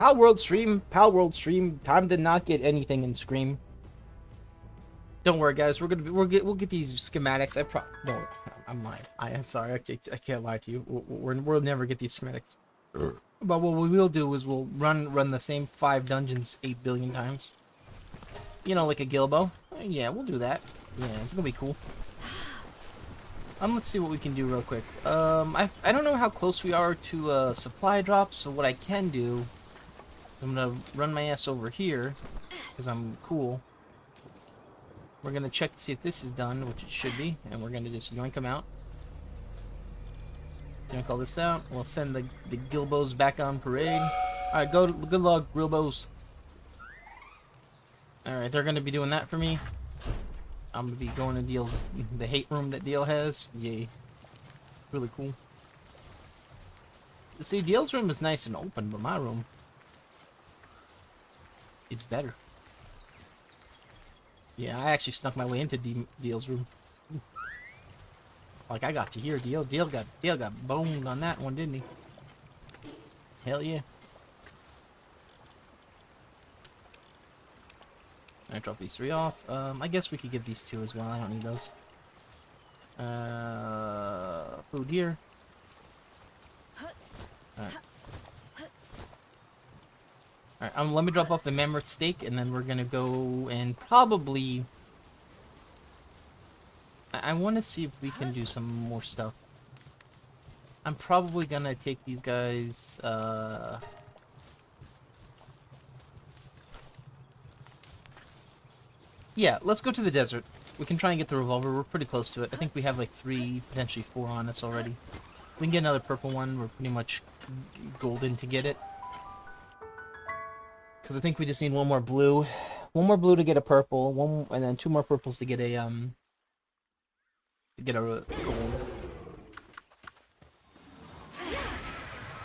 Palworld stream. Time to not get anything in Scream. Don't worry, guys. We'll get these schematics. Don't worry. I'm lying. I'm sorry. I can't lie to you. We'll never get these schematics. But what we will do is we'll run the same 5 dungeons 8 billion times. You know, like a Gilbo. Yeah, we'll do that. Yeah, it's gonna be cool. Let's see what we can do real quick. I don't know how close we are to supply drops. So what I can do, I'm gonna run my ass over here because I'm cool. We're gonna check to see if this is done, which it should be, and we're gonna just yoink them out. Yoink all this out. We'll send the Gilbos back on parade. Alright, good luck, Gilbos. Alright, they're gonna be doing that for me. I'm gonna be going to the hate room that Deal has. Yay. Really cool. See, Deal's room is nice and open, but my room, it's better. Yeah, I actually snuck my way into Deal's room. Like, I got to hear Deal. Deal got boned on that one, didn't he? Hell yeah. Alright, drop these 3 off. I guess we could give these 2 as well. I don't need those. Food here. Alright. Alright, let me drop off the mammoth steak, and then we're gonna go and probably... I want to see if we can do some more stuff. I'm probably gonna take these guys, yeah, let's go to the desert. We can try and get the revolver. We're pretty close to it. I think we have like 3, potentially 4 on us already. We can get another purple one. We're pretty much golden to get it. Because I think we just need 1 more blue. 1 more blue to get a purple. And then 2 more purples to get a, gold.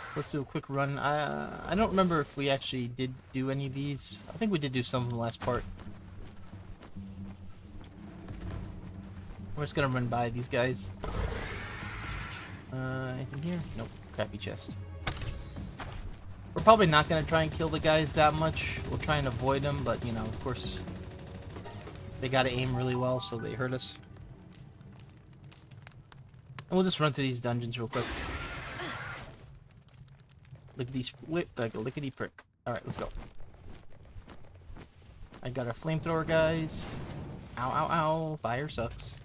So let's do a quick run. I don't remember if we actually did do any of these. I think we did do some in the last part. We're just gonna run by these guys. Anything here? Nope. Crappy chest. We're probably not gonna try and kill the guys that much. We'll try and avoid them, but you know, of course, they gotta aim really well, so they hurt us. And we'll just run through these dungeons real quick. Like a lickety prick. Alright, let's go. I got our flamethrower, guys. Ow, ow, ow. Fire sucks.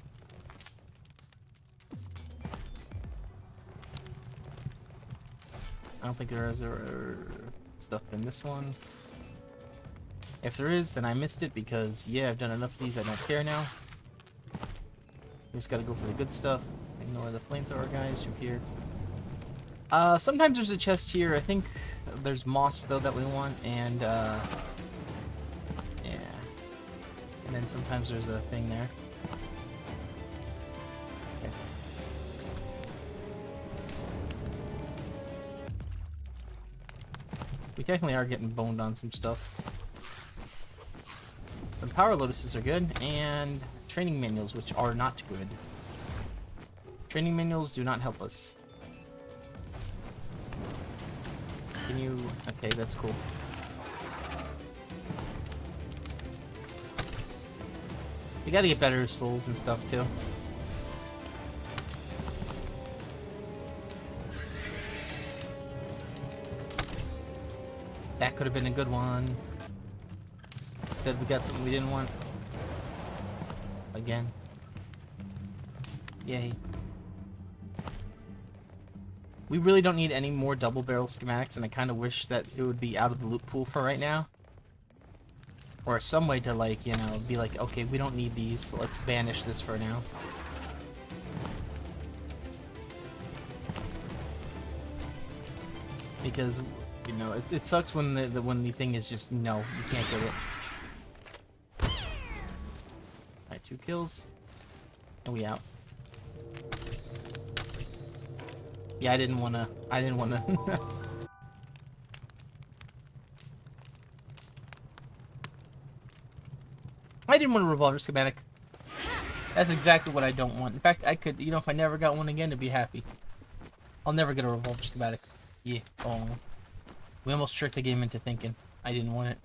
I don't think there is stuff in this one. If there is, then I missed it because, yeah, I've done enough of these, I don't care now. We just gotta go for the good stuff. Ignore the flamethrower guys from here. Sometimes there's a chest here. I think there's moss, though, that we want, and, yeah. And then sometimes there's a thing there. Okay. We technically are getting boned on some stuff. Some power lotuses are good, and training manuals, which are not good. Training manuals do not help us. Can you... Okay, that's cool. We gotta get better souls and stuff, too. That could have been a good one. Instead, we got something we didn't want. Again. Yay. We really don't need any more double barrel schematics, and I kind of wish that it would be out of the loot pool for right now. Or some way to, like, you know, be like, okay, we don't need these, so let's banish this for now. Because, you know, it sucks when the thing is just, no, you can't get it. Alright, 2 kills. And we out. Yeah, I didn't wanna. I didn't want to revolver schematic. That's exactly what I don't want. In fact, I could, you know, if I never got one again, to be happy. I'll never get a revolver schematic. Yeah. Oh. We almost tricked the game into thinking I didn't want it.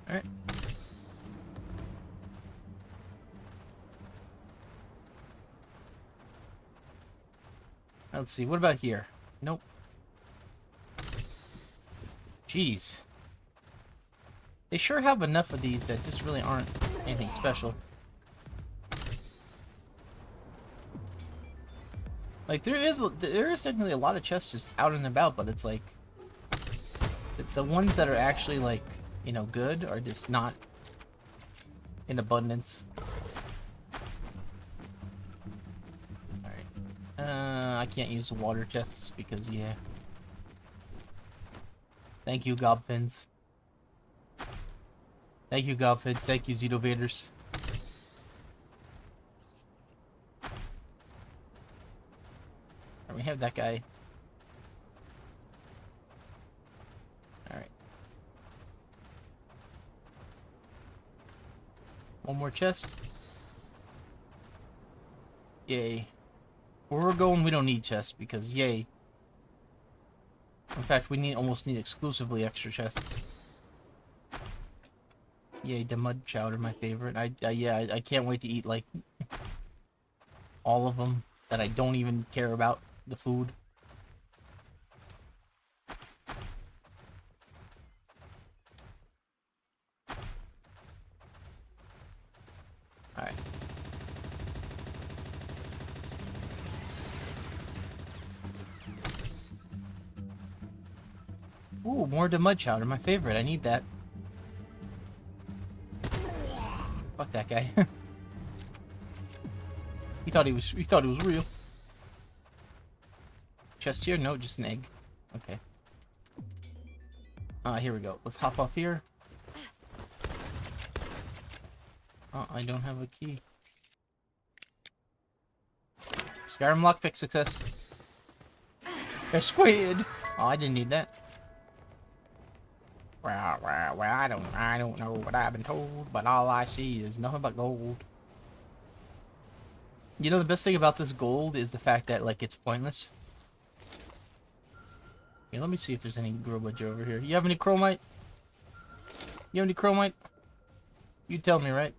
Alright. Let's see, what about here? Nope. Jeez. They sure have enough of these that just really aren't anything special. Like, there is technically a lot of chests just out and about, but it's like... The ones that are actually, like, you know, good are just not in abundance. Alright. I can't use the water chests because, yeah. Thank you, Gobfins. Thank you, Gobfins. Thank you, Xenovaders. We have that guy. Alright. One more chest. Yay. Where we're going, we don't need chests because, yay. In fact, we almost need exclusively extra chests. Yay, the mud chowder, my favorite. Yeah, I can't wait to eat, like, all of them that I don't even care about the food. Alright. Ooh, more to mud chowder, my favorite. I need that. Fuck that guy. He thought it was real. Chest here? No, just an egg. Okay. Here we go. Let's hop off here. Oh, I don't have a key. Skyrim lockpick success. A squid! Oh, I didn't need that. Well, I don't know what I've been told, but all I see is nothing but gold. You know, the best thing about this gold is the fact that, like, it's pointless. Okay, let me see if there's any growbage over here. You have any chromite? You have any chromite? You tell me, right?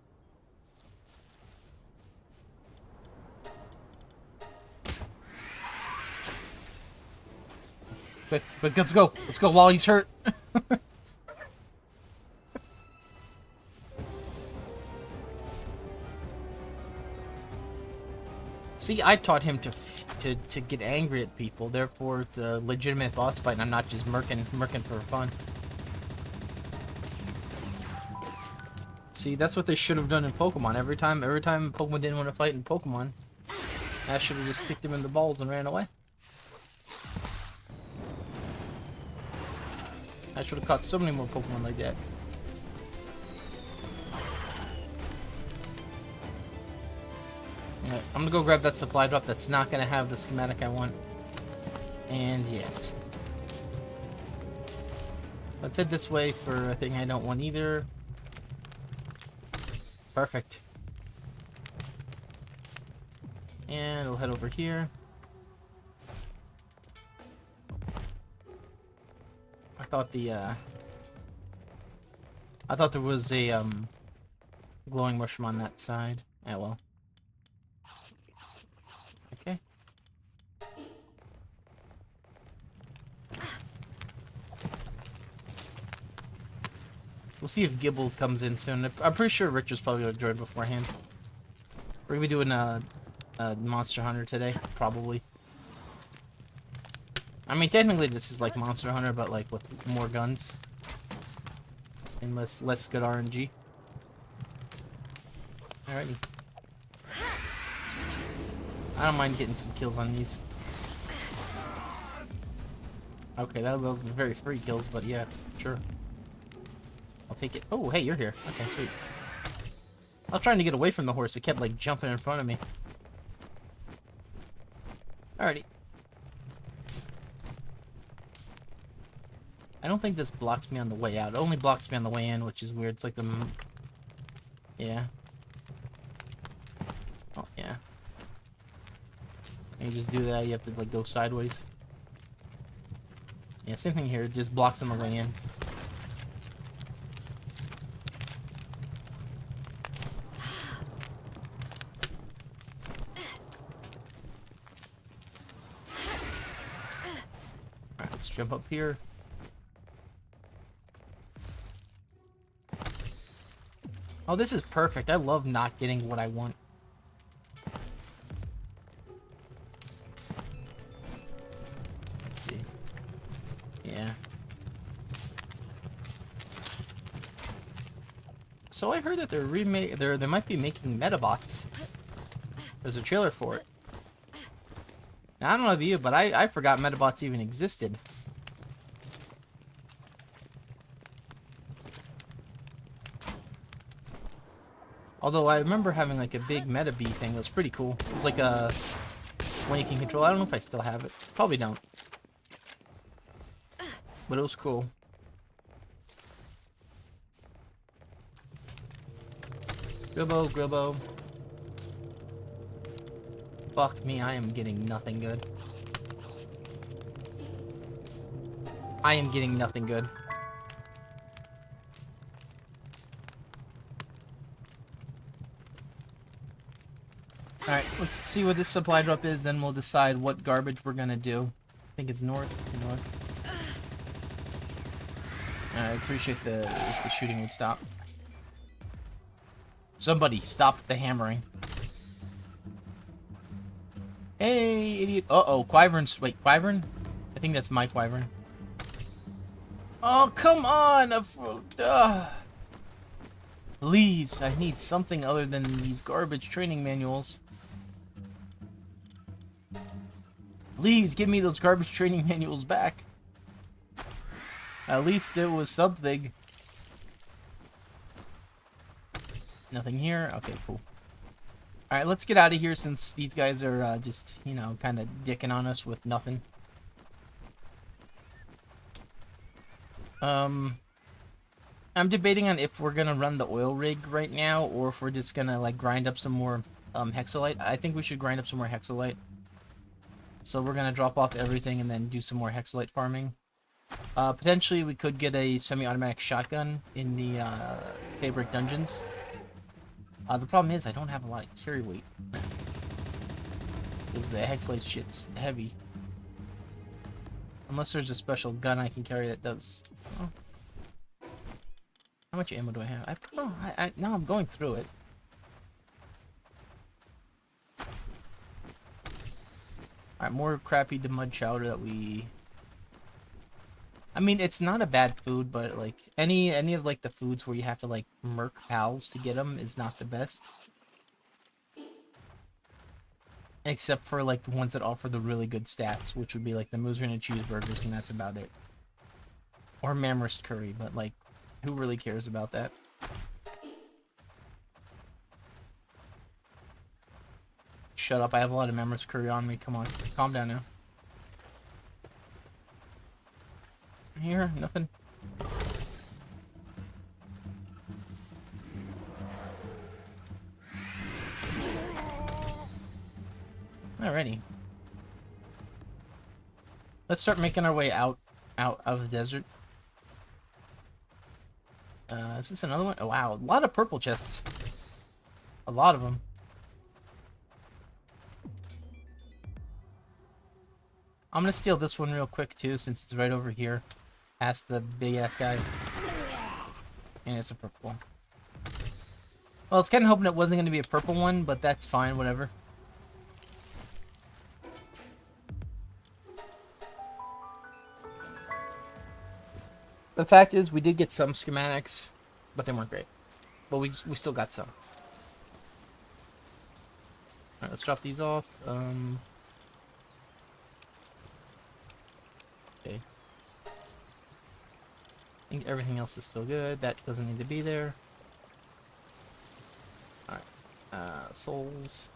But let's go. Let's go while he's hurt. See, I taught him to get angry at people. Therefore, it's a legitimate boss fight, and I'm not just murking for fun. See, that's what they should have done in Pokemon. Every time Pokemon didn't want to fight in Pokemon, I should have just kicked him in the balls and ran away. I should have caught so many more Pokemon like that. Alright, I'm gonna go grab that supply drop that's not gonna have the schematic I want. And yes. Let's head this way for a thing I don't want either. Perfect. And we'll head over here. I thought there was a glowing mushroom on that side. Yeah, well. Okay. We'll see if Gibble comes in soon. I'm pretty sure Richard's probably gonna join beforehand. We're gonna be doing a Monster Hunter today, probably. I mean, technically this is like Monster Hunter, but like with more guns. And less good RNG. Alrighty. I don't mind getting some kills on these. Okay, those are very free kills, but yeah, sure. I'll take it. Oh, hey, you're here. Okay, sweet. I was trying to get away from the horse. It kept, like, jumping in front of me. Alrighty. I don't think this blocks me on the way out. It only blocks me on the way in, which is weird. It's like the Yeah. Oh, yeah. And you just do that, you have to, like, go sideways. Yeah, same thing here. It just blocks them the way in. Alright, let's jump up here. Oh, this is perfect. I love not getting what I want. Let's see. Yeah. So I heard that they might be making Metabots. There's a trailer for it. Now, I don't know about you, but I forgot Metabots even existed. Although I remember having like a big Meta Bee thing. It was pretty cool. It was like a one you can control. I don't know if I still have it. Probably don't. But it was cool. Gribbo, Gribbo. Fuck me, I am getting nothing good. I am getting nothing good. Alright, let's see what this supply drop is, then we'll decide what garbage we're gonna do. I think it's north. I appreciate if the shooting would stop. Somebody stop the hammering. Hey, idiot. Uh-oh, Wyvern's... Wait, Wyvern? I think that's my Wyvern. Oh, come on! Please, I need something other than these garbage training manuals. Please, give me those garbage training manuals back. At least there was something. Nothing here? Okay, cool. Alright, let's get out of here since these guys are just, you know, kind of dicking on us with nothing. I'm debating on if we're gonna run the oil rig right now, or if we're just gonna, like, grind up some more hexolite. I think we should grind up some more hexolite. So we're gonna drop off everything and then do some more hexolite farming. Potentially we could get a semi-automatic shotgun in the Feybreak dungeons. The problem is I don't have a lot of carry weight. Because the hexolite shit's heavy. Unless there's a special gun I can carry that does... Oh. How much ammo do I have? Now I'm going through it. Alright, more crappy mud chowder that we... I mean, it's not a bad food, but, like, any of, like, the foods where you have to, like, murk pals to get them is not the best. Except for, like, the ones that offer the really good stats, which would be, like, the Moozerina cheeseburgers, and that's about it. Or Mammoth curry, but, like, who really cares about that? Shut up, I have a lot of Mammoth curry on me, come on. Calm down now. Here, nothing. Alrighty. Let's start making our way out of the desert. Is this another one? Oh wow, a lot of purple chests. A lot of them. I'm gonna steal this one real quick too, since it's right over here. Past the big ass guy. And it's a purple one. Well, I was kind of hoping it wasn't going to be a purple one, but that's fine, whatever. The fact is, we did get some schematics, but they weren't great. But we still got some. Alright, let's drop these off. Okay. I think everything else is still good. That doesn't need to be there. Alright. Souls.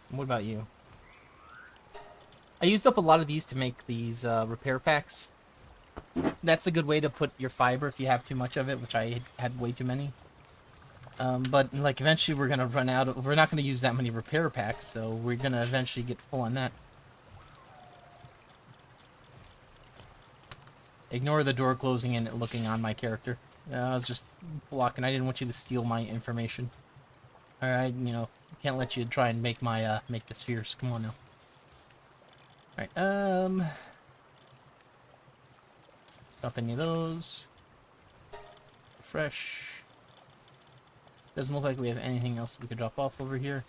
And what about you? I used up a lot of these to make these repair packs. That's a good way to put your fiber if you have too much of it, which I had way too many. But like eventually we're gonna run out of, we're not gonna use that many repair packs, so we're gonna eventually get full on that. Ignore the door closing and it looking on my character. I was just blocking. I didn't want you to steal my information. Alright, you know, can't let you try and make my, make the spheres. Come on now. Alright, drop any of those. Fresh. Doesn't look like we have anything else we could drop off over here.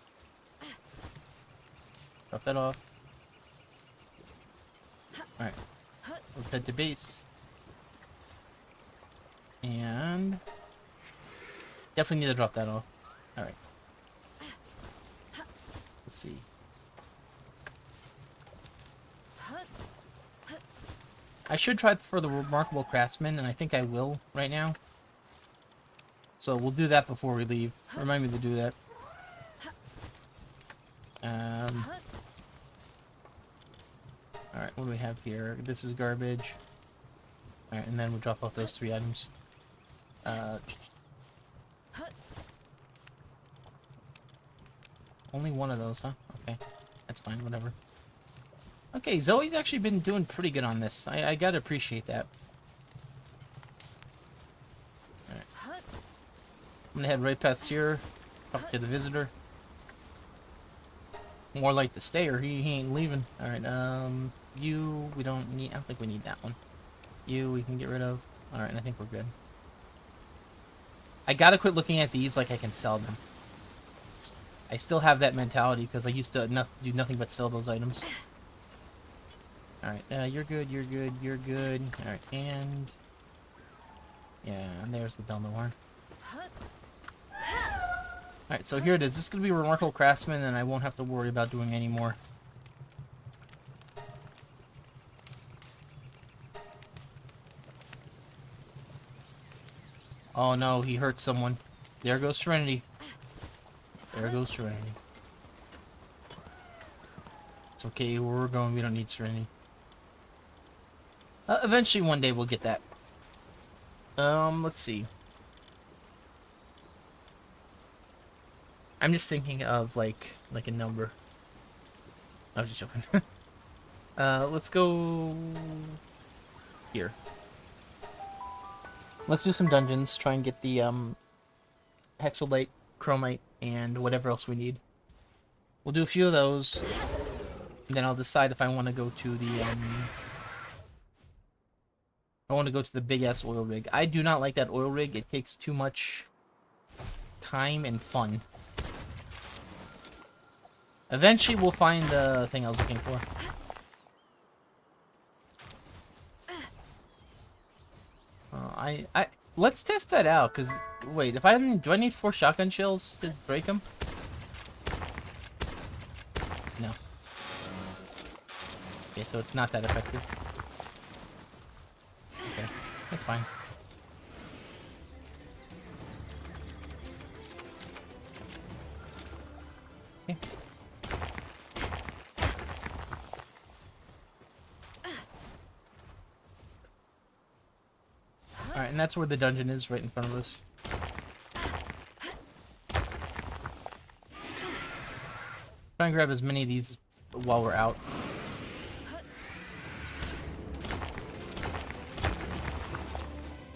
Drop that off. Alright. Let's head to base. And definitely need to drop that off. Alright. Let's see. I should try for the Remarkable Craftsman, and I think I will right now. So we'll do that before we leave. Remind me to do that. Alright, what do we have here? This is garbage. Alright, and then we'll drop off those 3 items. Only one of those, huh? Okay. That's fine, whatever. Okay, Zoe's actually been doing pretty good on this. I gotta appreciate that. Alright. I'm gonna head right past here. Talk to the visitor. More like the stayer. He ain't leaving. Alright, you, we don't need, I don't think we need that one. You, we can get rid of. Alright, I think we're good. I gotta quit looking at these like I can sell them. I still have that mentality because I used to do nothing but sell those items. Alright, you're good, you're good, you're good. Alright, and... yeah, and there's the bell noir. Alright, so here it is. This is going to be a Remarkable Craftsman, and I won't have to worry about doing any more. Oh no, he hurt someone. There goes Serenity. There goes Serenity. It's okay, where we're going, we don't need Serenity. Eventually, one day, we'll get that. Let's see. I'm just thinking of, like a number. I was just joking. Let's go... here. Let's do some dungeons, try and get the, Hexalite, Chromite, and whatever else we need. We'll do a few of those, and then I'll decide if I want to go to the, I want to go to the big-ass oil rig. I do not like that oil rig. It takes too much time and fun. Eventually, we'll find the thing I was looking for. Let's test that out, because, wait, if do I need 4 shotgun shells to break them? No. Okay, so it's not that effective. Okay, that's fine. Okay. Alright, and that's where the dungeon is, right in front of us. Try and grab as many of these while we're out.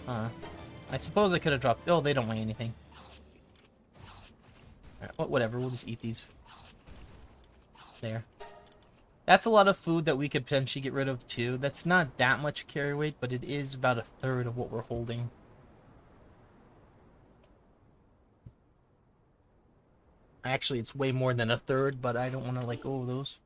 I suppose I could have dropped... oh, they don't weigh anything. Alright, well, whatever, we'll just eat these. There. That's a lot of food that we could potentially get rid of, too. That's not that much carry weight, but it is about a third of what we're holding. Actually, it's way more than a third, but I don't want to let go of those.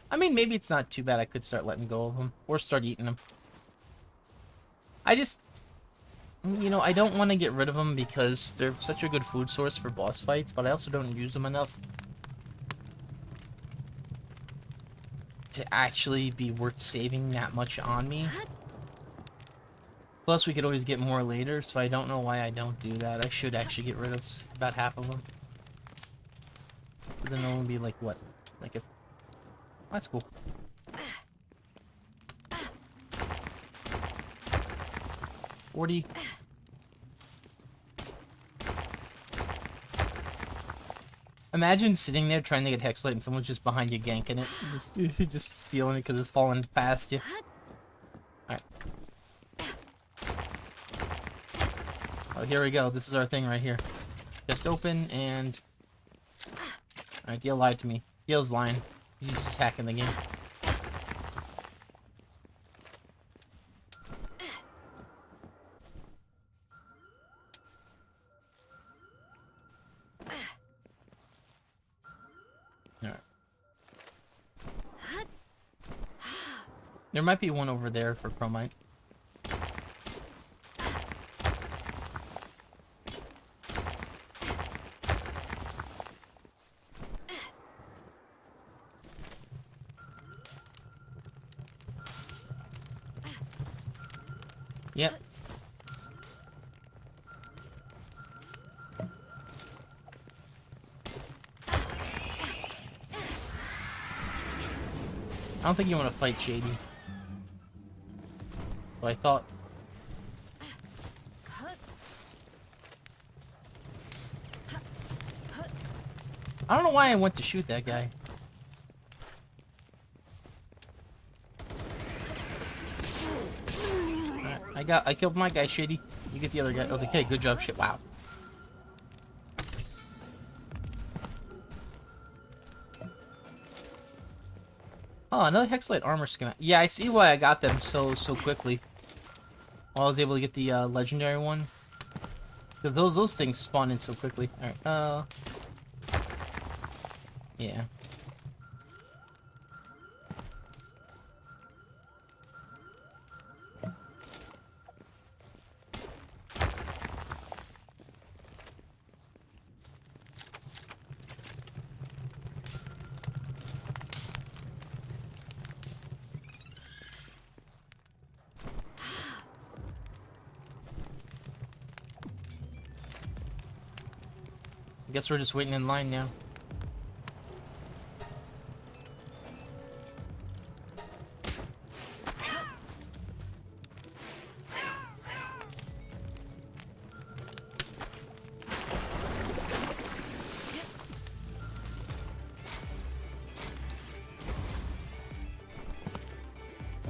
I mean, maybe it's not too bad. I could start letting go of them, or start eating them. I just... you know, I don't want to get rid of them because they're such a good food source for boss fights, but I also don't use them enough to actually be worth saving that much on me. Plus, we could always get more later, so I don't know why I don't do that. I should actually get rid of about half of them. But then it would be like, what? Like if... that's cool. SH4E. Imagine sitting there trying to get Hexlight and someone's just behind you ganking it. Just stealing it because it's falling past you. Alright. Oh, here we go. This is our thing right here. Just open and... Alright, Gale lied to me. Gale's lying. He's just hacking the game. Alright. There might be one over there for Chromite. Yep. I don't think you want to fight Shady. But I thought... I don't know why I went to shoot that guy. I killed my guy, Shady. You get the other guy. Oh, okay, good job, shit. Wow. Oh, another Hexlight armor schematic. Yeah, I see why I got them so quickly. Well, I was able to get the legendary one. Because those things spawn in so quickly. Alright, yeah. I guess we're just waiting in line now.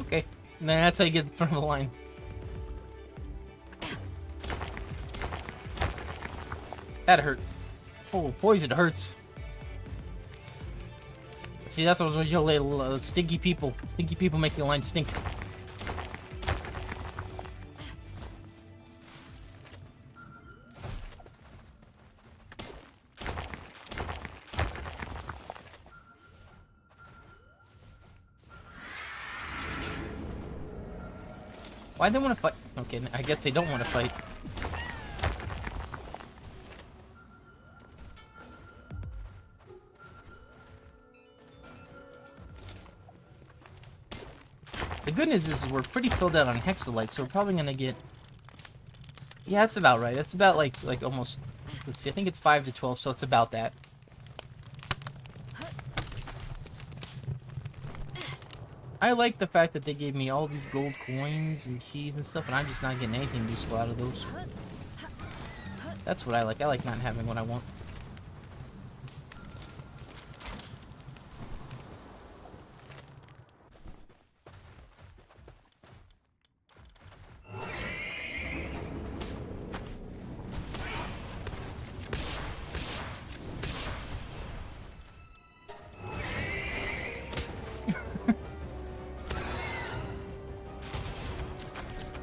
Okay, and then that's how you get in front of the line. That hurt. Oh, poison hurts. See, that's what you little stinky people. Stinky people make the line stink. Why they want to fight? Okay, I guess they don't want to fight. The good news is we're pretty filled out on Hexalight, so we're probably gonna get... Yeah, that's about right. That's about like almost... Let's see, I think it's 5 to 12, so it's about that. I like the fact that they gave me all these gold coins and keys and stuff, and I'm just not getting anything useful out of those. That's what I like. I like not having what I want.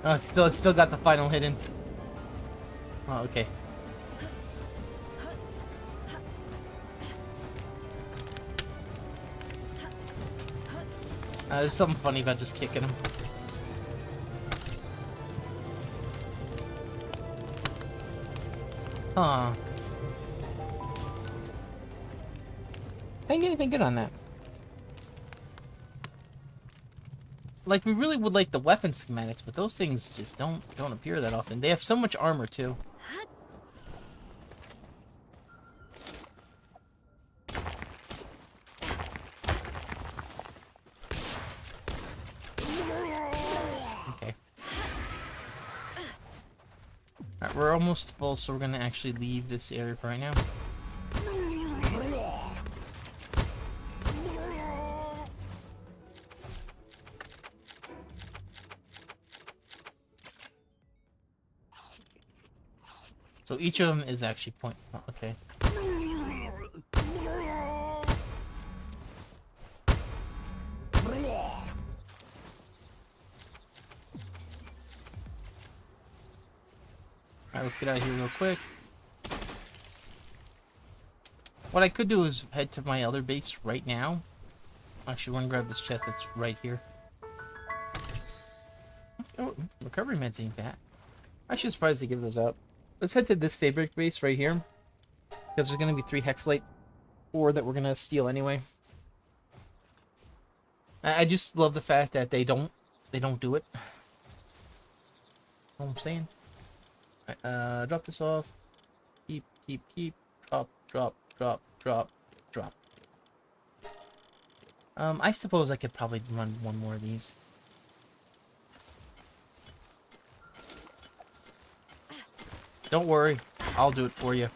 Oh, it's still got the final hidden. Oh, okay. There's something funny about just kicking him. Huh. I didn't get anything good on that. Like, we really would like the weapon schematics, but those things just don't appear that often. They have so much armor, too. Okay. Alright, we're almost full, so we're gonna actually leave this area for right now. So each of them is actually point. Oh, okay. Alright, let's get out of here real quick. What I could do is head to my other base right now. Actually, we're gonna grab this chest that's right here. Oh, recovery meds ain't bad. I'm actually surprised they give those out. Let's head to this Feybreak base right here. Because there's gonna be 3 Hexalite ore that we're gonna steal anyway. I just love the fact that they don't do it. Know what I'm saying? Alright, drop this off. Keep. Drop. I suppose I could probably run one more of these. Don't worry, I'll do it for you.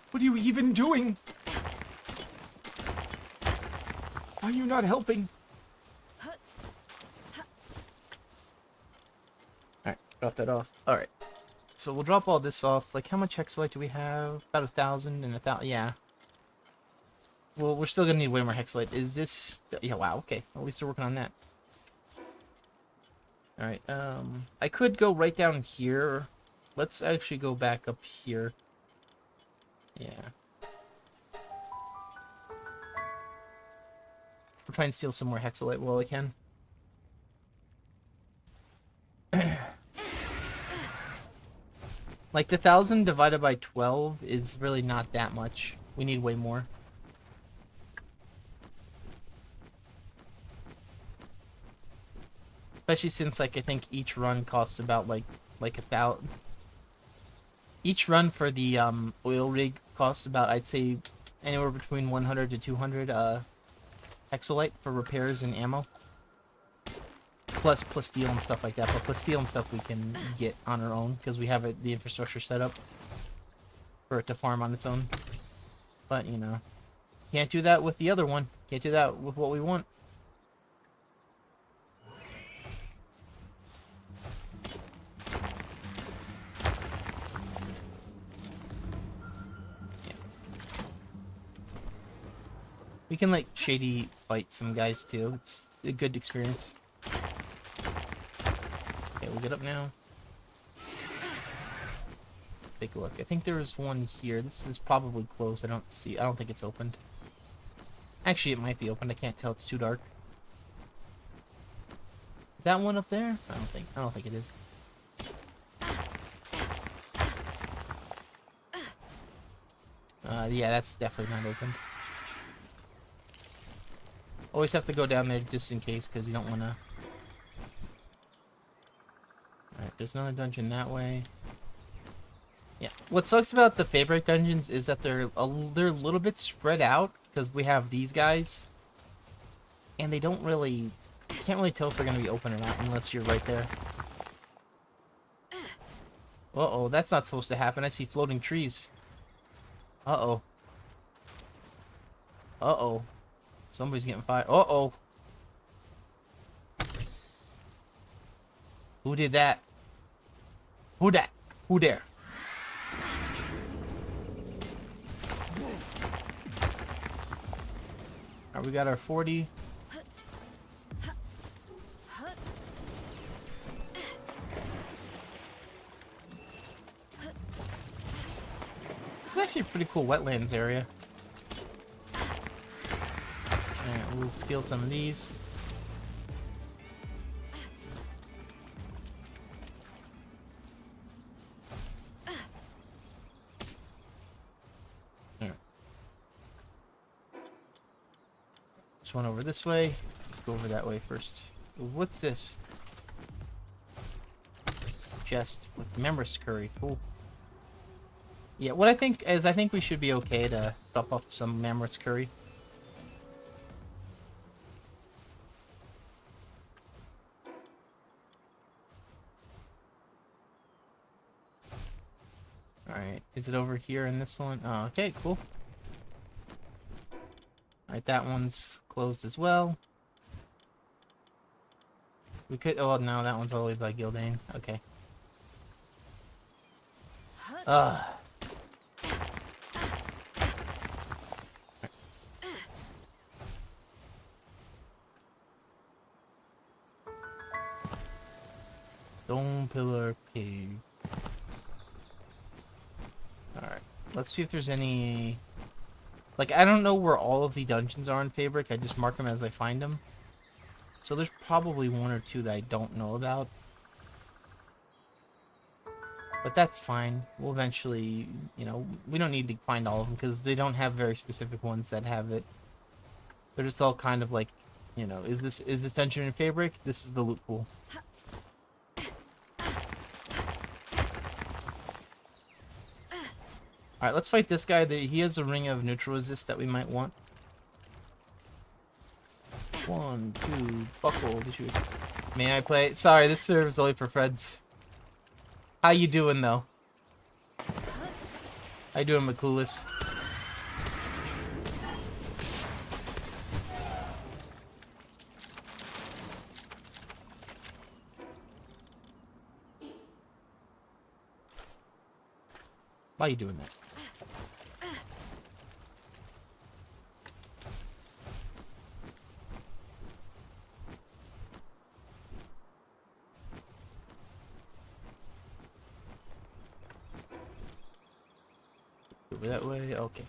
What are you even doing? Are you not helping? Alright, drop that off. Alright. So we'll drop all this off. Like, how much Hexalite do we have? About 1,000 and 1,000. Yeah. Well, we're still gonna need way more Hexalite. Is this... Yeah, wow, okay. At least we're working on that. Alright, I could go right down here. Let's actually go back up here. Yeah. We'll try and steal some more Hexalite while I can. Like, the 1,000 divided by 12 is really not that much. We need way more. Especially since, like, I think each run costs about, like 1,000. Each run for the, oil rig costs about, I'd say, anywhere between 100 to 200, Hexalite for repairs and ammo. Plus steel and stuff like that. But plus steel and stuff we can get on our own, because we have the infrastructure set up for it to farm on its own. But, you know, can't do that with the other one. Can't do that with what we want. We can, like, shady fight some guys, too. It's a good experience. Okay, we'll get up now. Take a look. I think there was one here. This is probably closed. I don't think it's opened. Actually, it might be opened. I can't tell. It's too dark. Is that one up there? I don't think it is. Yeah, that's definitely not opened. Always have to go down there just in case, because you don't want to... Alright, there's another dungeon that way. Yeah, what sucks about the Feybreak dungeons is that they're a little bit spread out, because we have these guys. And they don't really... You can't really tell if they're going to be open or not unless you're right there. Uh-oh, that's not supposed to happen. I see floating trees. Uh-oh. Uh-oh. Somebody's getting fired. Uh-oh. Who did that? Who that? Who there? Alright, we got our 40. It's actually a pretty cool wetlands area. Alright, we'll steal some of these. Alright. Just one over this way. Let's go over that way first. What's this? Chest with Memorous Curry. Cool. Yeah, what I think is we should be okay to drop off some Memorous Curry. Is it over here in this one? Oh, okay, cool. Alright, that one's closed as well. We could... Oh, no, that one's all the way by Gildane. Okay. Ugh. Stone Pillar Cave. Alright. Let's see if there's any... Like, I don't know where all of the dungeons are in Feybreak. I just mark them as I find them. So there's probably one or two that I don't know about. But that's fine. We'll eventually, you know, we don't need to find all of them because they don't have very specific ones that have it. They're just all kind of like, you know, is this dungeon in Feybreak? This is the loot pool. Alright, let's fight this guy. He has a ring of neutral resist that we might want. 1, 2, buckle. May I play? Sorry, this server is only for Freds. How you doing, though? How you doing, McCoolus? Why are you doing that? Over that way? Okay.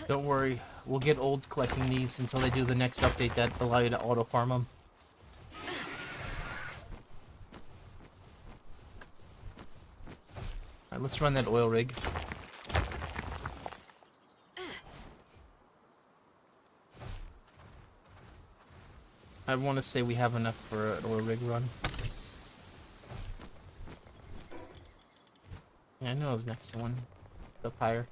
Don't worry, we'll get old collecting these until they do the next update that allow you to auto farm them. Alright, let's run that oil rig. I want to say we have enough for an oil rig run. Yeah, I know it was next to one. The pyre.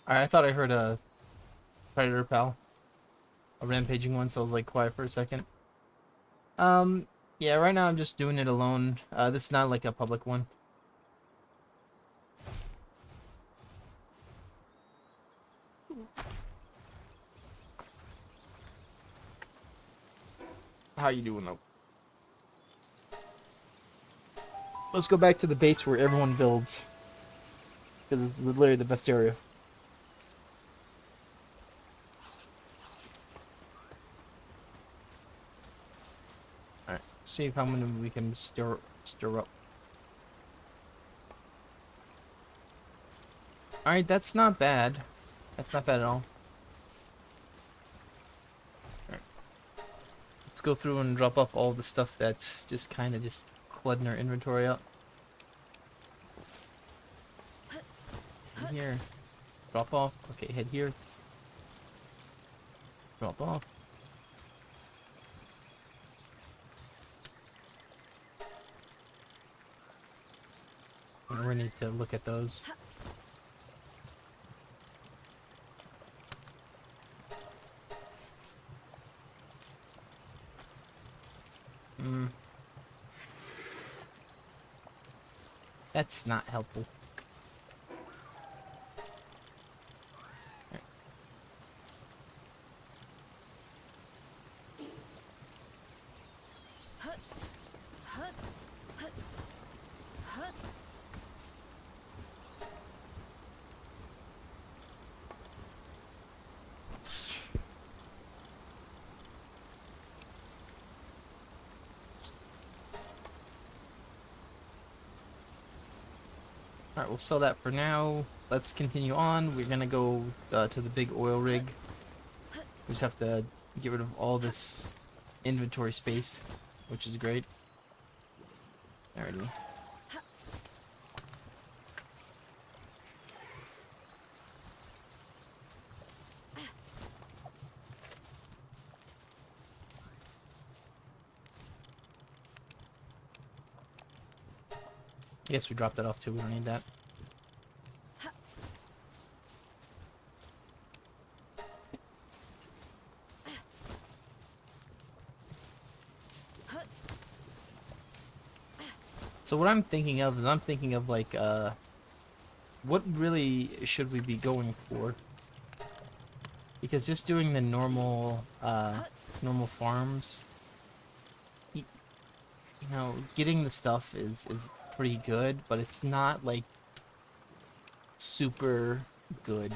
I thought I heard a predator pal. A rampaging one, so I was like quiet for a second. Yeah, right now I'm just doing it alone. This is not like a public one. How you doing though? Let's go back to the base where everyone builds. Because it's literally the best area. Alright, see how many we can stir up. Alright, that's not bad. That's not bad at all. Alright. Let's go through and drop off all the stuff that's just kind of just flooding our inventory up. Here. Drop off. Okay, head here. Drop off. And we need to look at those. That's not helpful. Alright, we'll sell that for now. Let's continue on. We're gonna go to the big oil rig. We just have to Get rid of all this inventory space, which is great. Alrighty. I guess we dropped that off too, we don't need that. So what I'm thinking of is like, what really should we be going for? Because just doing the normal farms, you know, getting the stuff is pretty good, but it's not like super good.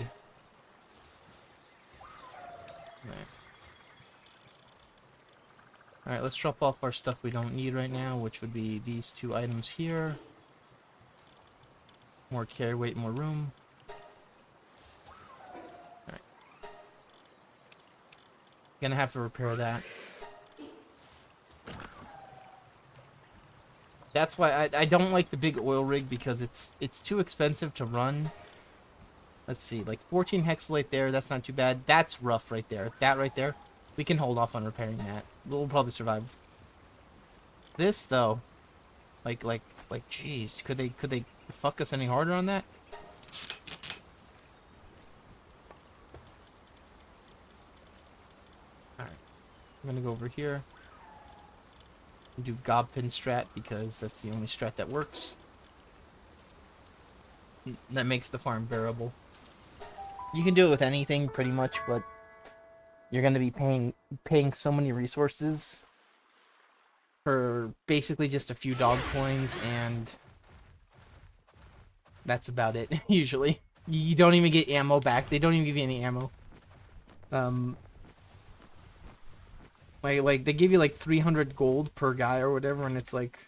Alright, let's drop off our stuff we don't need right now, which would be these 2 items here. More carry weight, more room. Alright. Gonna have to repair that. That's why I don't like the big oil rig, because it's too expensive to run. Let's see, like 14 hexalate there, that's not too bad. That's rough right there. That right there, we can hold off on repairing that. We'll probably survive. This though, like jeez, could they fuck us any harder on that? Alright, I'm gonna go over here and do Gobpin strat, because that's the only strat that works. That makes the farm bearable. You can do it with anything pretty much, but you're gonna be paying so many resources for basically just a few dog coins, and that's about it. Usually, you don't even get ammo back. They don't even give you any ammo. Like they give you like 300 gold per guy or whatever, and it's like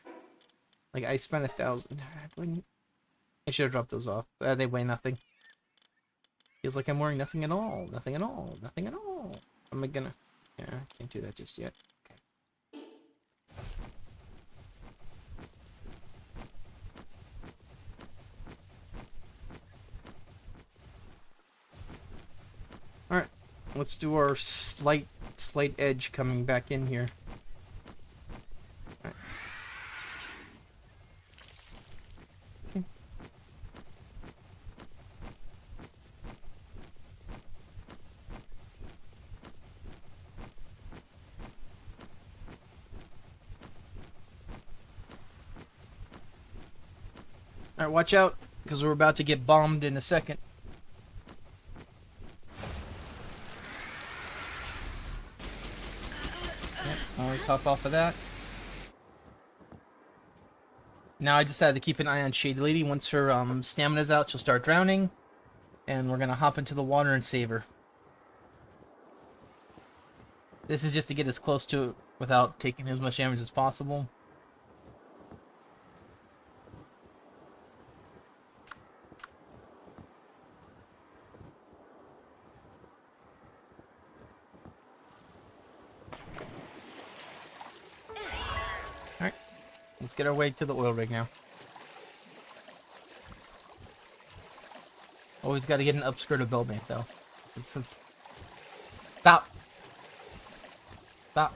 I spent 1,000. I should have dropped those off. They weigh nothing. Feels like I'm wearing nothing at all. Nothing at all. Nothing at all. Am I gonna... Yeah, I can't do that just yet. Okay. Alright. Let's do our slight edge coming back in here. Alright. Okay. Alright, watch out, because we're about to get bombed in a second. Yep, always hop off of that. Now I decided to keep an eye on Shady Lady. Once her stamina's out, she'll start drowning, and we're gonna hop into the water and save her. This is just to get as close to it without taking as much damage as possible. Alright, let's get our way to the oil rig now. Always got to get an upskirt of Bellbank though. Stop! Stop!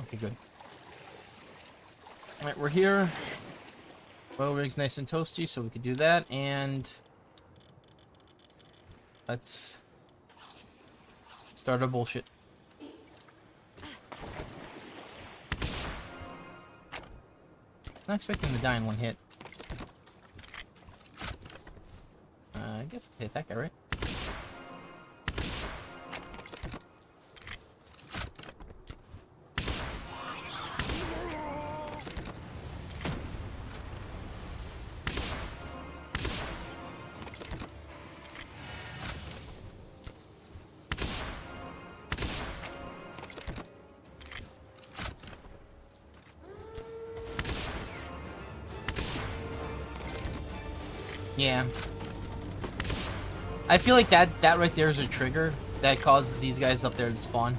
Okay, good. Alright, we're here. Oil rig's nice and toasty, so we could do that, and let's start our bullshit. Not expecting to die in one hit. I guess I hit that guy, right? Yeah. I feel like that right there is a trigger that causes these guys up there to spawn.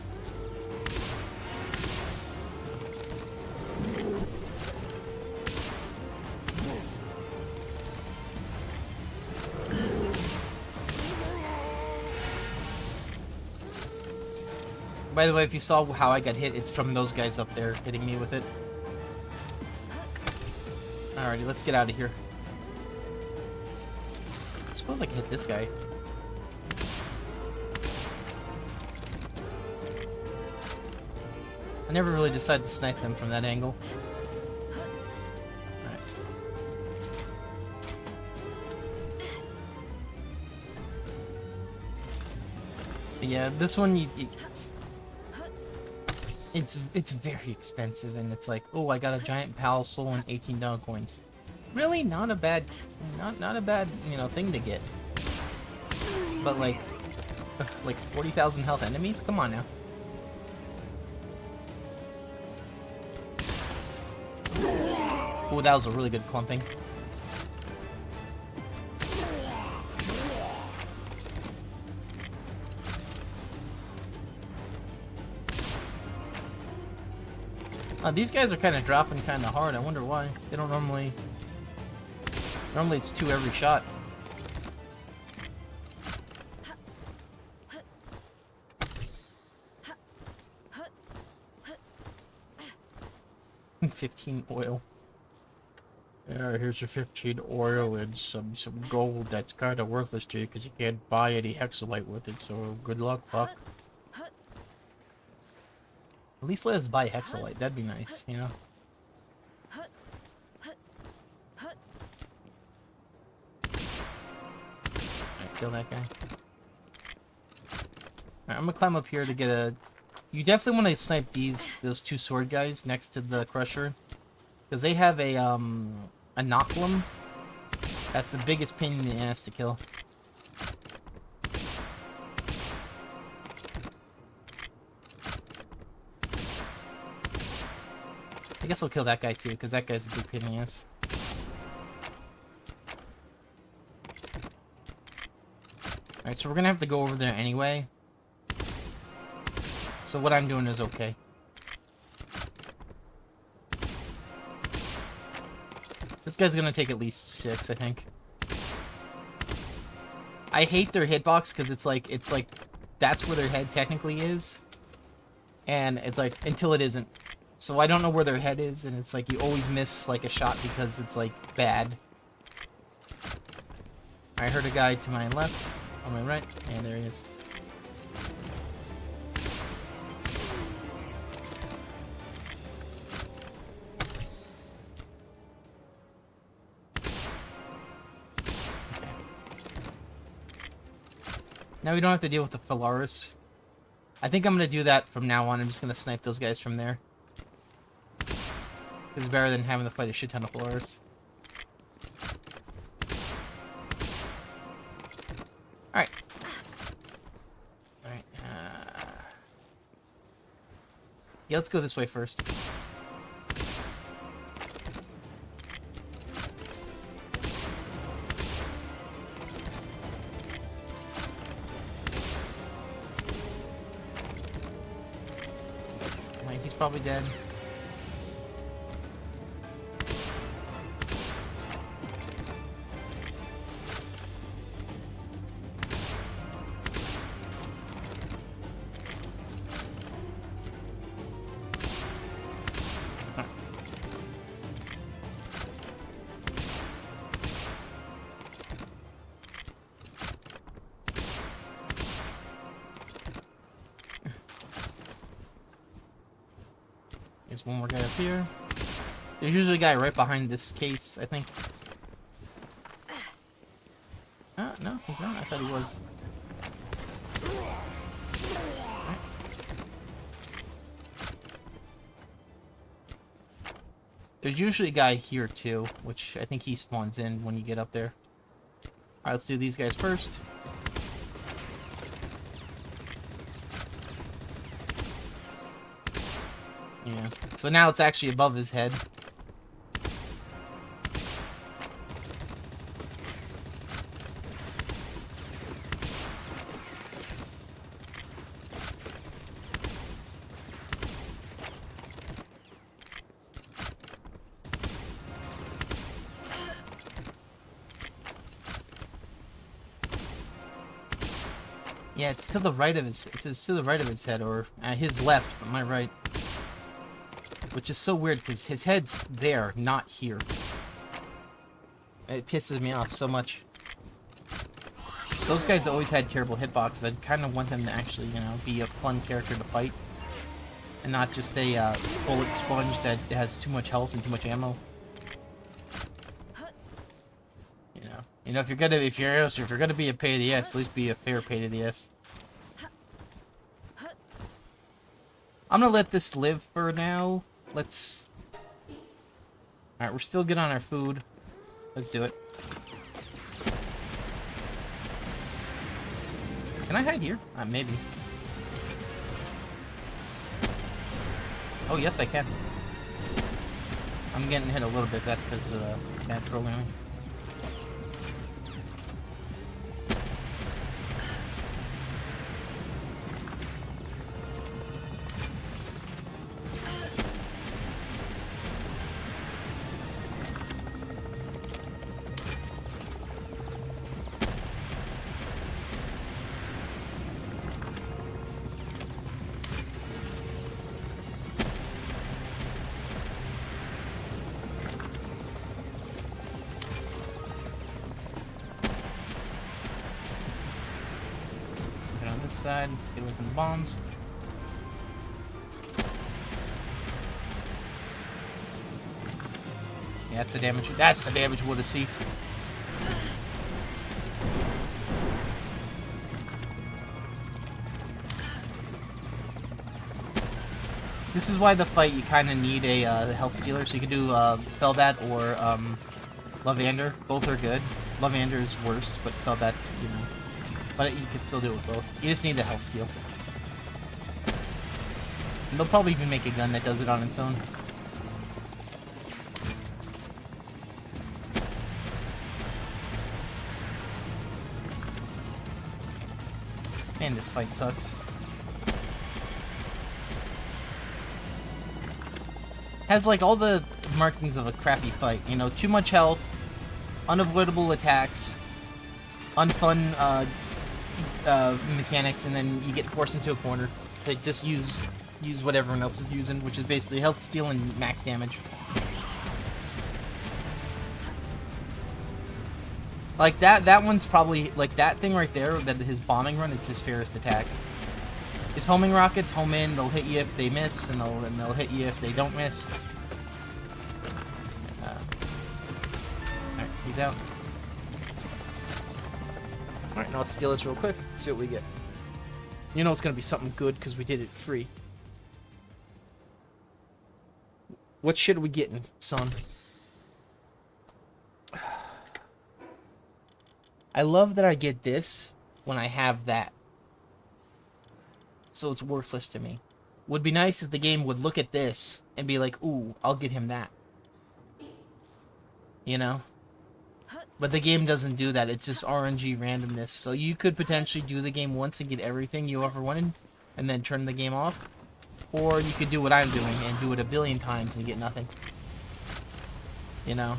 By the way, if you saw how I got hit, it's from those guys up there hitting me with it. Alrighty, let's get out of here. I suppose I can hit this guy. I never really decided to snipe them from that angle. Alright. Yeah, this one, it's very expensive, and it's like, oh, I got a giant pal soul and 18 dollar coins. Really, not a bad, not a bad, you know, thing to get. But like 40,000 health enemies. Come on now. Oh, that was a really good clumping. These guys are kind of dropping kind of hard. I wonder why. They don't normally... Normally it's 2 every shot. $15 oil. Yeah, here's your 15 oil and some gold that's kind of worthless to you because you can't buy any hexalite with it, so good luck, Buck. At least let us buy hexalite, that'd be nice, you know? Alright, kill that guy. Alright, I'm gonna climb up here to get a... You definitely want to snipe those 2 sword guys next to the crusher. Because they have a Inoculum. That's the biggest pain in the ass to kill. I guess I'll kill that guy too, because that guy's a big pain in the ass. Alright, so we're gonna have to go over there anyway. So what I'm doing is okay. This guy's gonna take at least 6, I think. I hate their hitbox because it's like that's where their head technically is. And it's like, until it isn't. So I don't know where their head is, and it's like you always miss like a shot because it's like bad. I heard a guy to my left, on my right, and there he is. Okay. Now we don't have to deal with the Phalaris. I think I'm gonna do that from now on. I'm just gonna snipe those guys from there. It's better than having to fight a shit ton of Phalaris. Alright. Alright. Yeah, let's go this way first. Alright, he's probably dead. There's one more guy up here. There's usually a guy right behind this case, I think. No, he's not. I thought he was. Right. There's usually a guy here too, which I think he spawns in when you get up there. Alright, let's do these guys first. Yeah. So now it's actually above his head. Yeah, it's to the right of his. It's to the right of his head, or his left, but my right. Which is so weird because his head's there, not here. It pisses me off so much. Those guys always had terrible hitboxes. I kind of want them to actually, you know, be a fun character to fight, and not just a bullet sponge that has too much health and too much ammo. You know, if you're gonna be a pain in the ass, at least be a fair pain in the ass. I'm gonna let this live for now. Let's. All right, we're still good on our food. Let's do it. Can I hide here? Maybe. Oh yes, I can. I'm getting hit a little bit. That's because of bad programming. Side, get away from the bombs. Yeah, that's the damage. That's the damage we want to see. This is why the fight you kind of need a health stealer, so you can do Felbat or Lavander. Both are good. Lavander is worse, but Felbat's, you know. But you can still do it with both. You just need the health steal. And they'll probably even make a gun that does it on its own. Man, this fight sucks. Has like all the markings of a crappy fight. You know, too much health, unavoidable attacks, unfun mechanics, and then you get forced into a corner to just use what everyone else is using, which is basically health steal and max damage. Like that one's probably like that thing right there. That his bombing run is his fairest attack. His homing rockets home in. They'll hit you if they miss, and they'll hit you if they don't miss. Alright, he's out. Alright, now let's steal this real quick. See what we get. You know it's gonna be something good because we did it free. What shit are we getting, son? I love that I get this when I have that. So it's worthless to me. Would be nice if the game would look at this and be like, ooh, I'll get him that. You know? But the game doesn't do that. It's just RNG randomness. So you could potentially do the game once and get everything you ever wanted, and then turn the game off. Or you could do what I'm doing and do it a billion times and get nothing. You know?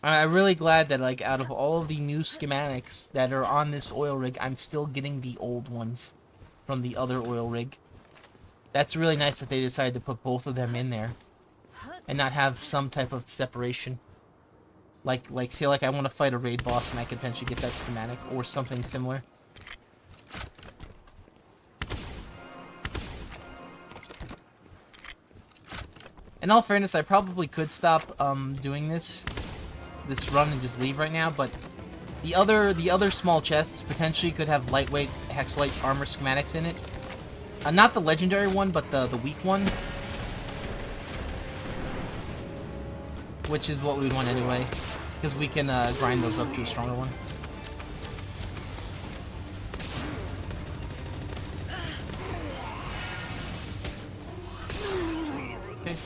I'm really glad that, like, out of all of the new schematics that are on this oil rig, I'm still getting the old ones from the other oil rig. That's really nice that they decided to put both of them in there and not have some type of separation. Like, say, like, I want to fight a raid boss and I could potentially get that schematic or something similar. In all fairness, I probably could stop doing this run and just leave right now, but the other small chests potentially could have lightweight hexalite armor schematics in it. Not the legendary one, but the weak one, which is what we would want anyway, because we can grind those up to a stronger one. Okay.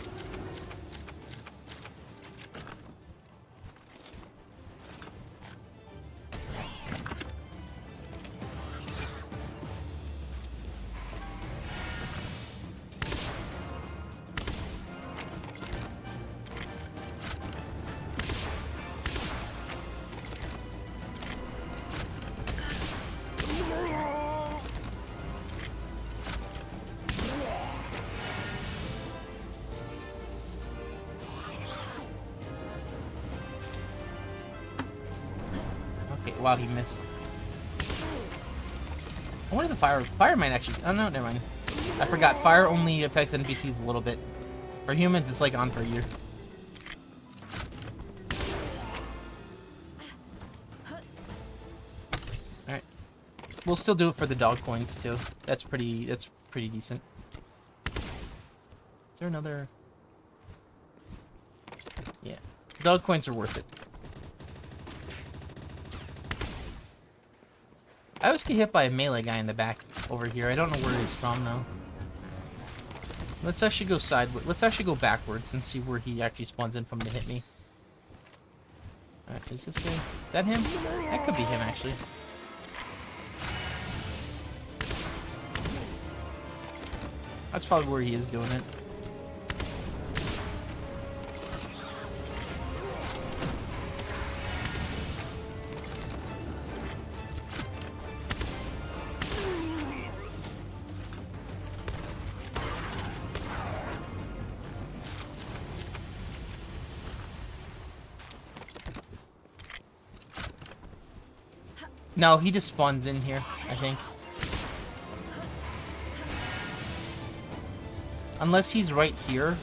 Wow, he missed. I wonder if the fire might actually... Oh, no, never mind. I forgot. Fire only affects NPCs a little bit. For humans, it's like on for a year. Alright. We'll still do it for the dog coins, too. That's pretty decent. Is there another... Yeah. Dog coins are worth it. I always get hit by a melee guy in the back over here. I don't know where he's from, though. Let's actually go sideways. Let's actually go backwards and see where he actually spawns in from to hit me. Alright, is this guy? Is that him? That could be him, actually. That's probably where he is doing it. No, he just spawns in here, I think. Unless he's right here.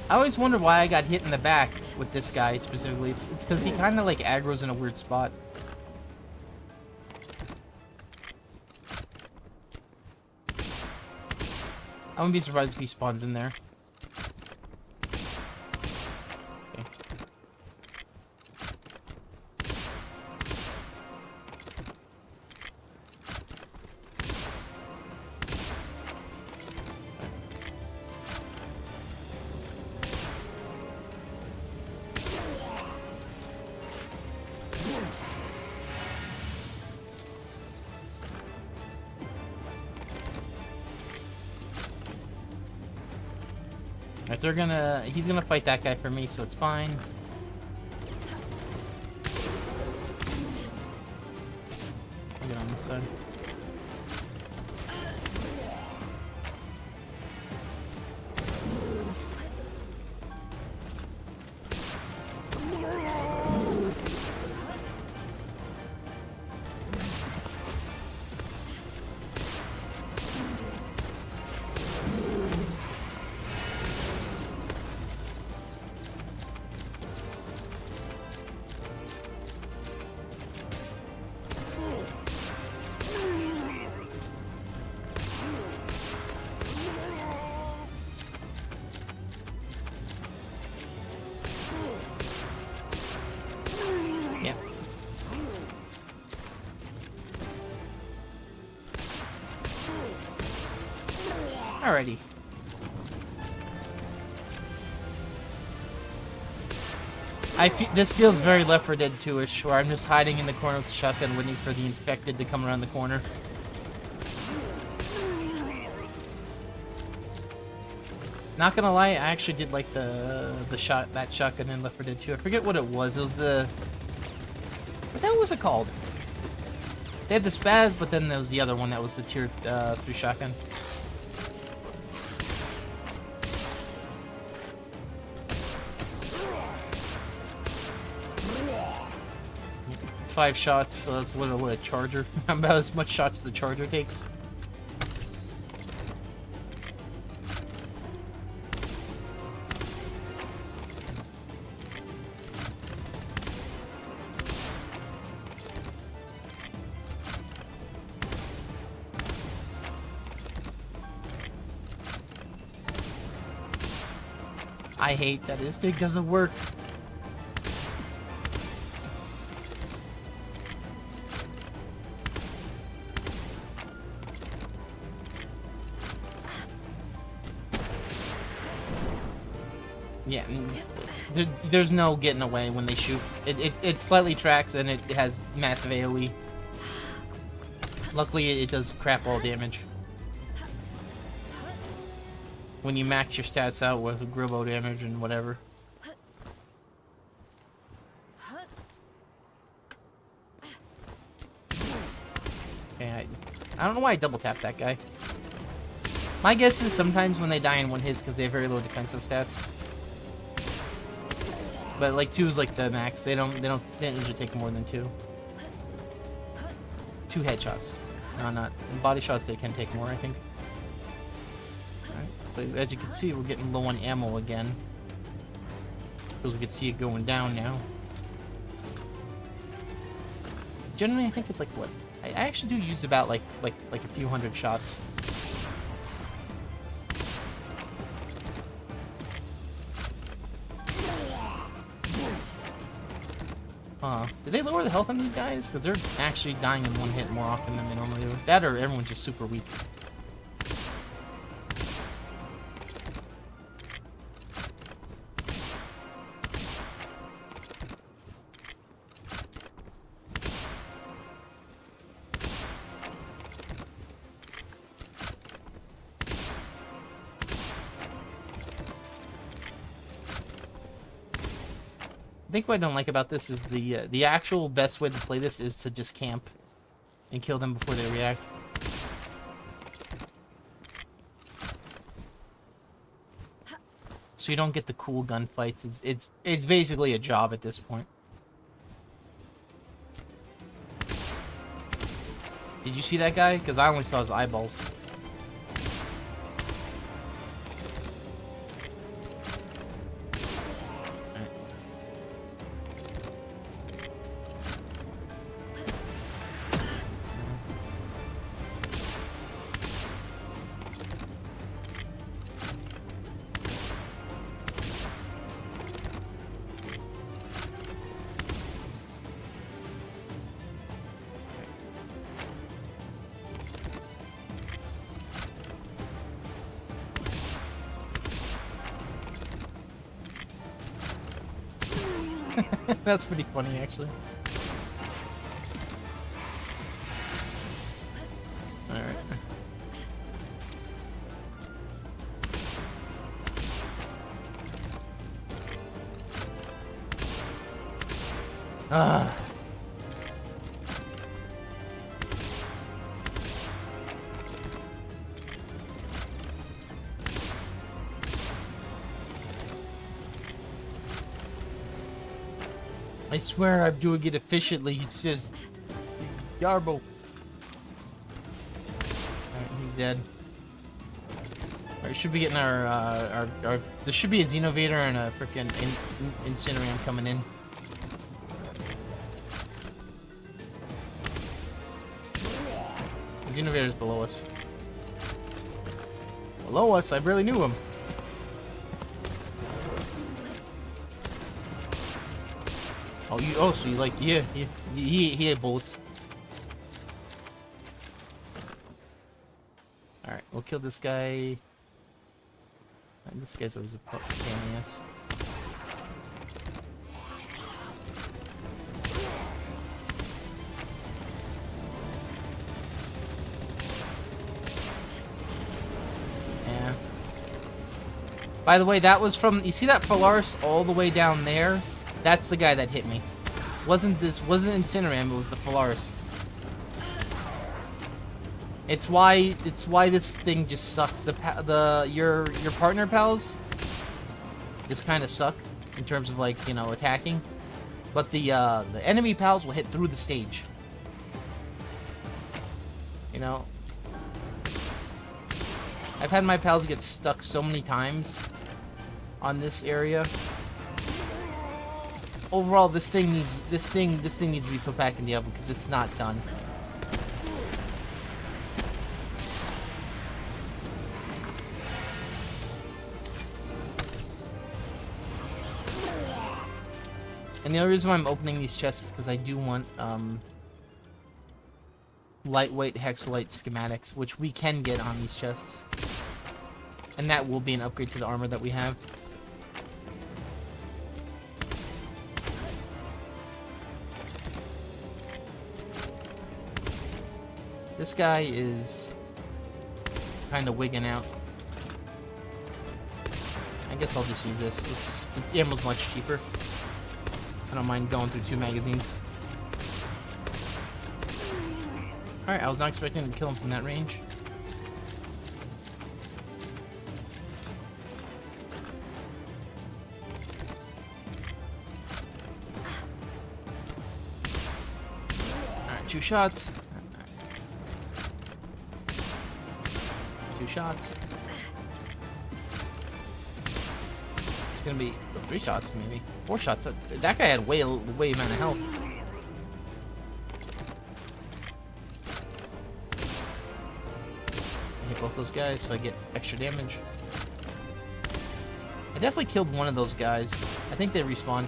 I always wonder why I got hit in the back with this guy specifically. It's because he kind of like aggro's in a weird spot. I wouldn't be surprised if he spawns in there. Okay. Alright, he's gonna fight that guy for me, so it's fine. I'll get on this side. Alrighty. This feels very Left 4 Dead 2-ish, where I'm just hiding in the corner with the shotgun waiting for the infected to come around the corner. Not gonna lie, I actually did like that shotgun in Left 4 Dead 2. I forget what it was. It was the... What the hell was it called? They had the Spaz, but then there was the other one that was the tier 3 shotgun. Five shots, so that's what a charger. About as much shots as the charger takes. I hate that this thing doesn't work. Yeah, there's no getting away when they shoot. It slightly tracks and it has massive AoE. Luckily, it does crap all damage. When you max your stats out with Gribbo damage and whatever. Okay, I don't know why I double tapped that guy. My guess is sometimes when they die in one hit because they have very low defensive stats. But like 2 is like the max. They don't usually take more than 2. 2 headshots. No, not body shots. They can take more, I think. Alright, but as you can see, we're getting low on ammo again. Because we can see it going down now. Generally, I think it's like what? I actually do use about like a few hundred shots. Did they lower the health on these guys? Because they're actually dying in one hit more often than they normally do. That or everyone's just super weak. I think what I don't like about this is the actual best way to play this is to just camp and kill them before they react. So you don't get the cool gunfights. It's basically a job at this point. Did you see that guy? Because I only saw his eyeballs. That's pretty funny, actually. Alright. Ah. I swear I'm doing it efficiently, it's just... Yarbo. Alright, he's dead. Alright, should be getting our... There should be a Xenovator and a frickin' Incineram coming in. The Xenovator's below us. Below us? I barely knew him. Oh, so you like, yeah, he had bullets. Alright, we'll kill this guy. This guy's always a pain in the ass. Yeah. By the way, that was from, you see that Polaris all the way down there? That's the guy that hit me. Wasn't Incineram, it was the Polaris. It's why this thing just sucks. Your partner pals just kind of suck in terms of, like, you know, attacking. But the enemy pals will hit through the stage. You know, I've had my pals get stuck so many times on this area. Overall, this thing needs to be put back in the oven because it's not done. And the only reason why I'm opening these chests is because I do want lightweight hexalite schematics, which we can get on these chests, and that will be an upgrade to the armor that we have. This guy is kind of wigging out. I guess I'll just use this. The ammo's much cheaper. I don't mind going through 2 magazines. Alright, I was not expecting to kill him from that range. Alright, 2 shots. 2 shots. It's gonna be 3 shots, maybe 4 shots. That guy had way amount of health. I hit both those guys, so I get extra damage. I definitely killed one of those guys. I think they respawned.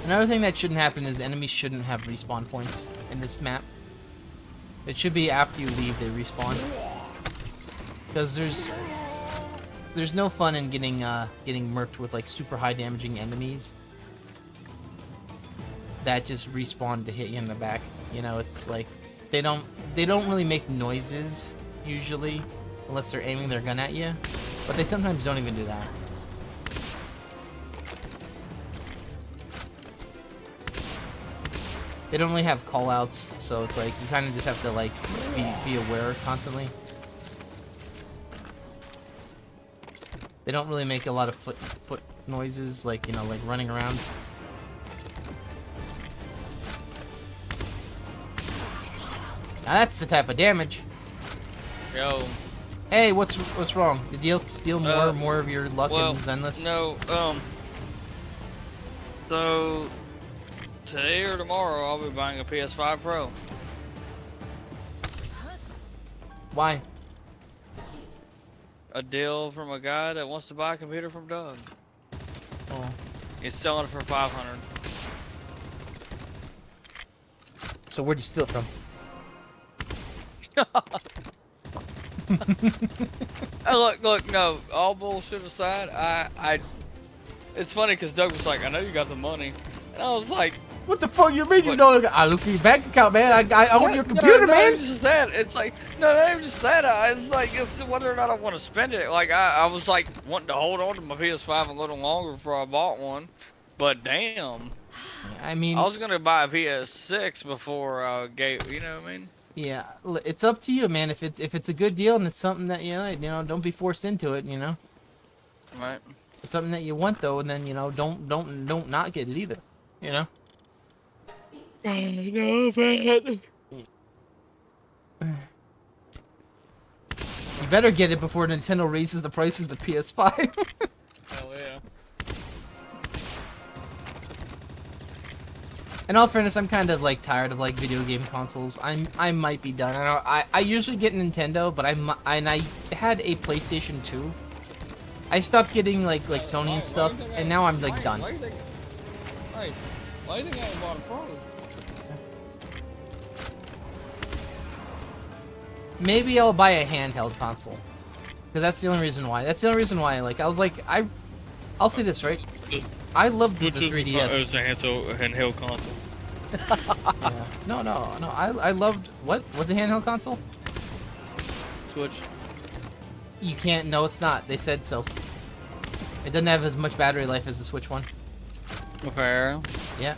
Another thing that shouldn't happen is enemies shouldn't have respawn points in this map. It should be after you leave they respawn. Because there's no fun in getting murked with like super high damaging enemies that just respawn to hit you in the back. You know, it's like they don't really make noises usually unless they're aiming their gun at you, but they sometimes don't even do that. They don't really have callouts, so it's like you kind of just have to like be aware constantly. They don't really make a lot of foot noises, like, you know, like running around. Now that's the type of damage. Yo. Hey, what's wrong? Did you steal more of your luck in Zenless? No, so today or tomorrow I'll be buying a PS5 Pro. Why? A deal from a guy that wants to buy a computer from Doug. Oh. He's selling it for $500. So where'd you steal it from? Look, no, all bullshit aside, it's funny because Doug was like, I know you got the money. And I was like, what the fuck you mean you know? I look at your bank account, man. I own your computer, man. Not even just that. It's like, no, not even just that. It's like, it's whether or not I want to spend it. Like, I was like wanting to hold on to my PS5 a little longer before I bought one. But damn. I mean, I was going to buy a PS6 before I gave, you know what I mean? Yeah, it's up to you, man. If it's a good deal and it's something that you know, don't be forced into it. You know. Right. If it's something that you want though, and then you know, don't not get it either. You know. No, man. You better get it before Nintendo raises the prices of the PS5. Hell yeah. In all fairness, I'm kind of like tired of like video game consoles. I might be done. I usually get Nintendo, but I had a PlayStation 2. I stopped getting like Sony and stuff, and now I'm like done. Why do you think I haven't bought a Pro? Maybe I'll buy a handheld console, because that's the only reason why. That's the only reason why. Like I was like I'll say this right. I loved the 3DS. It was a handheld console. Yeah. No. I loved what? What's a handheld console? Switch. You can't. No, it's not. They said so. It doesn't have as much battery life as the Switch one. Okay. Yeah.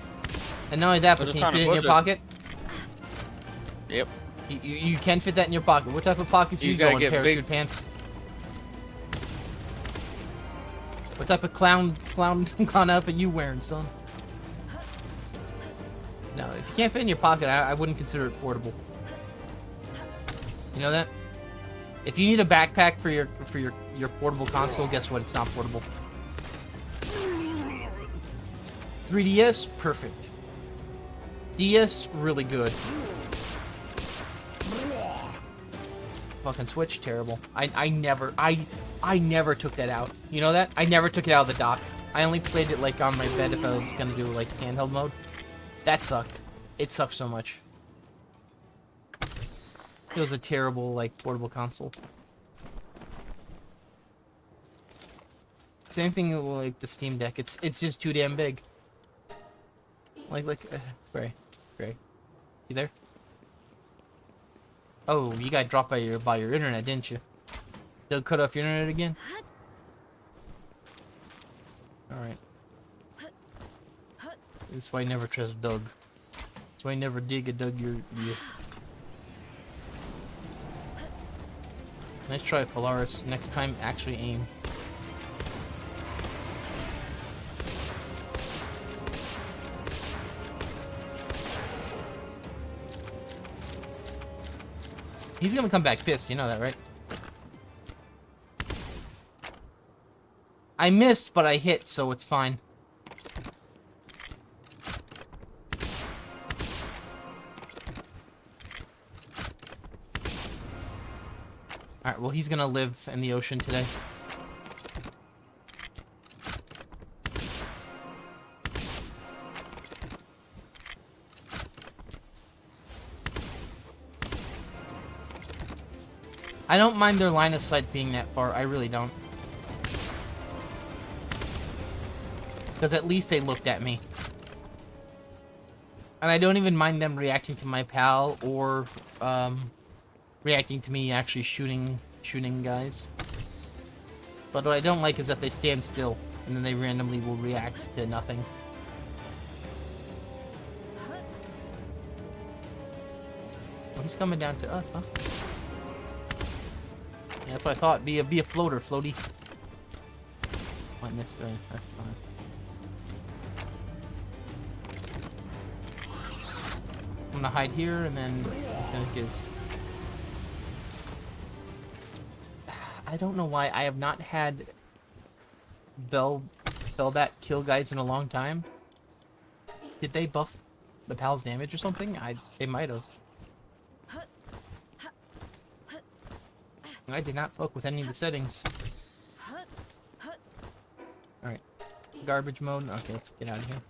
And not only that, but can you fit it in your pocket? Yep. You can fit that in your pocket. What type of pockets you go in? Parachute pants? What type of clown outfit you wearing, son? No, if you can't fit in your pocket, I wouldn't consider it portable. You know that? If you need a backpack for your portable console, guess what? It's not portable. 3DS, perfect. DS, really good. Fucking Switch, terrible. I never took that out. You know that? I never took it out of the dock. I only played it like on my bed if I was gonna do like handheld mode. That sucked. It sucked so much. It was a terrible like portable console. Same thing with like the Steam Deck. It's just too damn big. Gray, you there? Oh, you got dropped by your internet, didn't you? They'll cut off your internet again? Alright. That's why I never trust Doug. That's why I never dig a Doug you. Nice try, Polaris. Next time, actually aim. He's gonna come back pissed, you know that, right? I missed, but I hit, so it's fine. Alright, well, he's gonna live in the ocean today. I don't mind their line of sight being that far. I really don't. Because at least they looked at me. And I don't even mind them reacting to my pal or reacting to me actually shooting guys. But what I don't like is that they stand still and then they randomly will react to nothing. Well, he's coming down to us, huh? Yeah, that's what I thought. Be a floater, floaty. Oh, I missed it. That's fine. I'm gonna hide here, and then he's gonna get his... I don't know why I have not had Belbat kill guys in a long time. Did they buff the pal's damage or something? They might have. I did not fuck with any of the settings. Alright. Garbage mode. Okay, let's get out of here.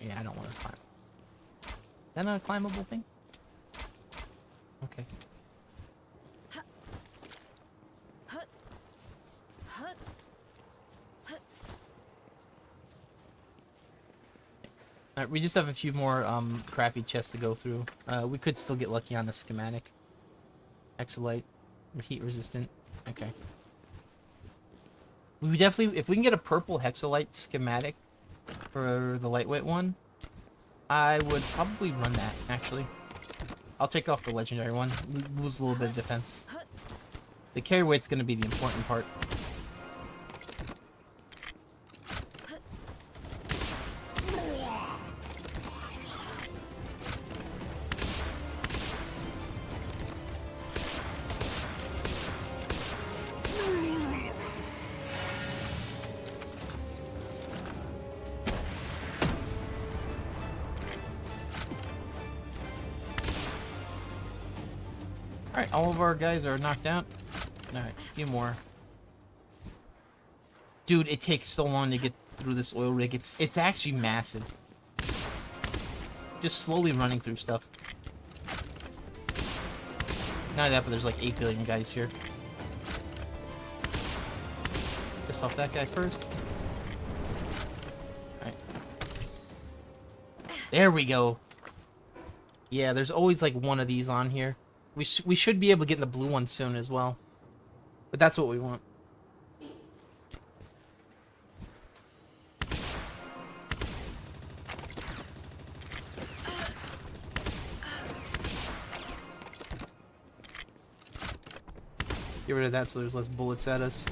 Yeah, I don't want to climb. Is that not a climbable thing? Okay. Alright, we just have a few more crappy chests to go through. We could still get lucky on the schematic. Exolite. Heat resistant. Okay. We definitely, if we can get a purple hexolite schematic for the lightweight one, I would probably run that, actually. I'll take off the legendary one. Lose a little bit of defense. The carry weight's gonna be the important part. Alright, all of our guys are knocked out. Alright, a few more. Dude, it takes so long to get through this oil rig. It's actually massive. Just slowly running through stuff. Not that, but there's like 8 billion guys here. Piss off that guy first. Alright. There we go. Yeah, there's always like one of these on here. We should be able to get in the blue one soon as well. But that's what we want. Get rid of that so there's less bullets at us.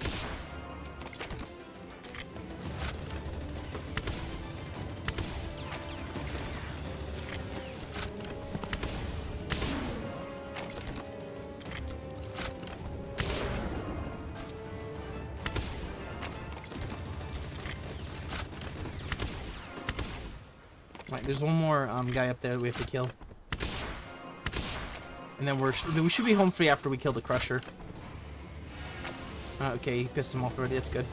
Right, there's one more guy up there that we have to kill. And then we should be home free after we kill the Crusher. Okay, he pissed him off already, that's good.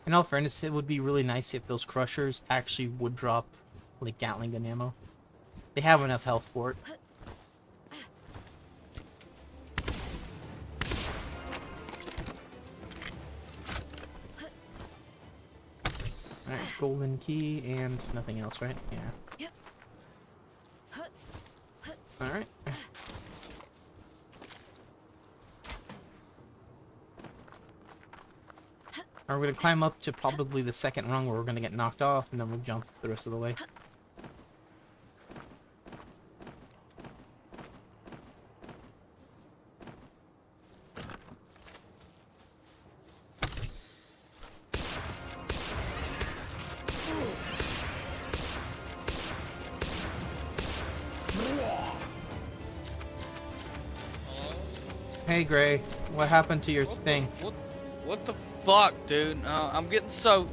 In all fairness, it would be really nice if those crushers actually would drop, like, Gatling gun ammo. They have enough health for it. Alright, golden key and nothing else, right? Yeah. Alright. Or we're gonna climb up to probably the second rung where we're gonna get knocked off, and then we'll jump the rest of the way. Hey Gray, what happened to your thing? What the fuck, dude? I'm getting so...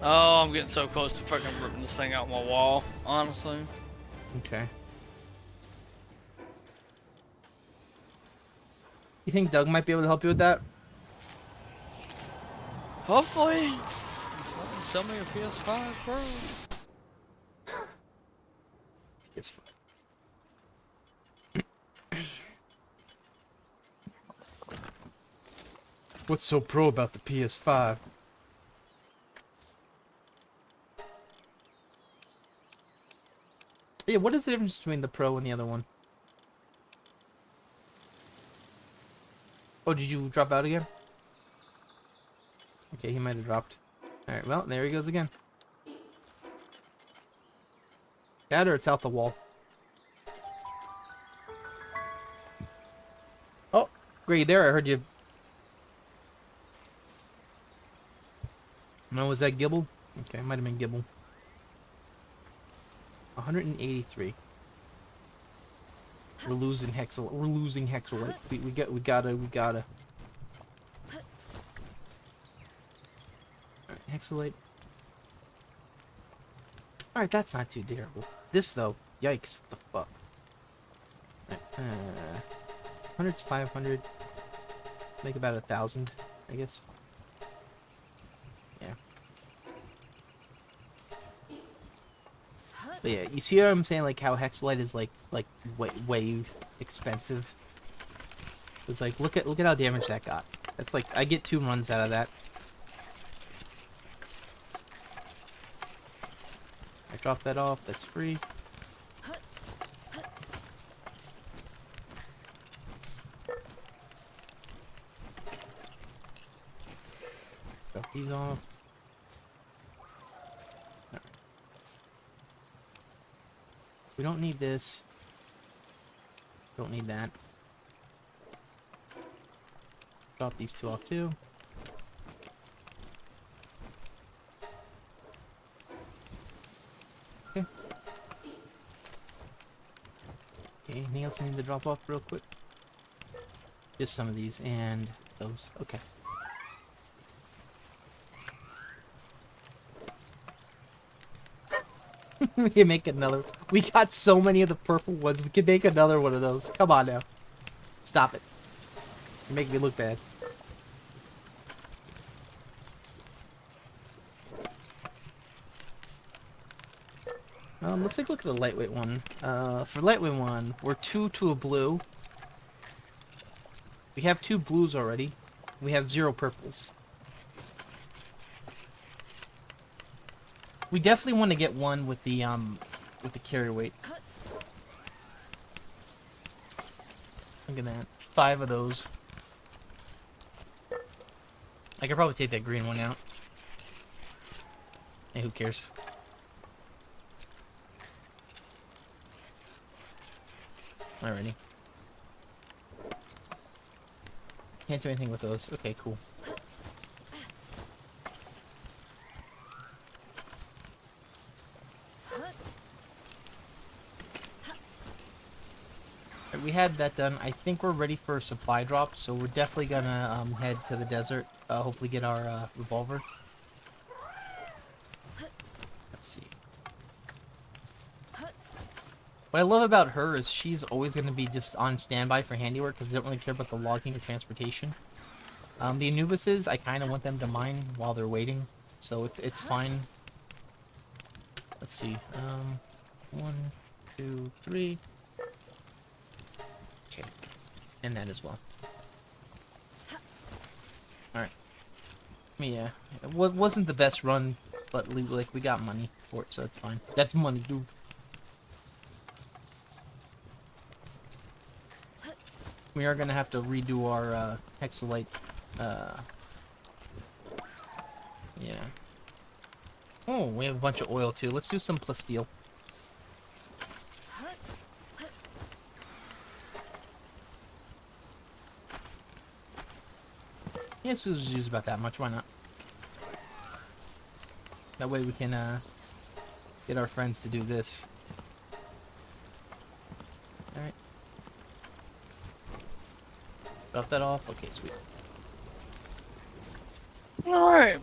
Oh, I'm getting so close to fucking ripping this thing out my wall, honestly. Okay. You think Doug might be able to help you with that? Hopefully. Sell me a PS5, bro. It's What's so pro about the PS5? Yeah, what is the difference between the Pro and the other one? Oh, did you drop out again? Okay, he might have dropped. Alright, well, there he goes again. That or it's out the wall. Oh, great, there, I heard you. No, was that Gibble? Okay, might have been Gibble. 183. We're losing Hexel. We're losing Hexel. We gotta. Alright, Hexalite. Alright, that's not too terrible. This though, yikes! What the fuck? 100's 500. Make about 1,000, I guess. Yeah. But yeah, you see what I'm saying? Like how Hexalite is like way expensive. It's like look at how damaged that got. That's like I get 2 runs out of that. I drop that off. That's free. Drop these off. We don't need this. Don't need that. Drop these 2 off too. Okay. Okay, anything else I need to drop off real quick? Just some of these and those. Okay. We can make another. We got so many of the purple ones. We can make another one of those. Come on now. Stop it. You make me look bad. Let's take a look at the lightweight one. For lightweight one, we're 2 to a blue. We have 2 blues already. We have 0 purples. We definitely want to get one with the carry weight. Look at that. 5 of those. I could probably take that green one out. Hey, who cares? Alrighty. Can't do anything with those. Okay, cool. We had that done. I think we're ready for a supply drop, so we're definitely gonna head to the desert. Hopefully get our revolver. Let's see. What I love about her is she's always gonna be just on standby for handiwork because they don't really care about the logging or transportation. The Anubises, I kind of want them to mine while they're waiting, so it's fine. Let's see. 1, 2, 3. Okay, and that as well. Alright. Yeah, it wasn't the best run, but like we got money for it, so it's fine. That's money, dude. We are gonna have to redo our Hexalite Yeah. Oh, we have a bunch of oil too. Let's do some plasteel. Yeah, let's just use about that much. Why not? That way we can get our friends to do this. All right. Drop that off. Okay, sweet. All right.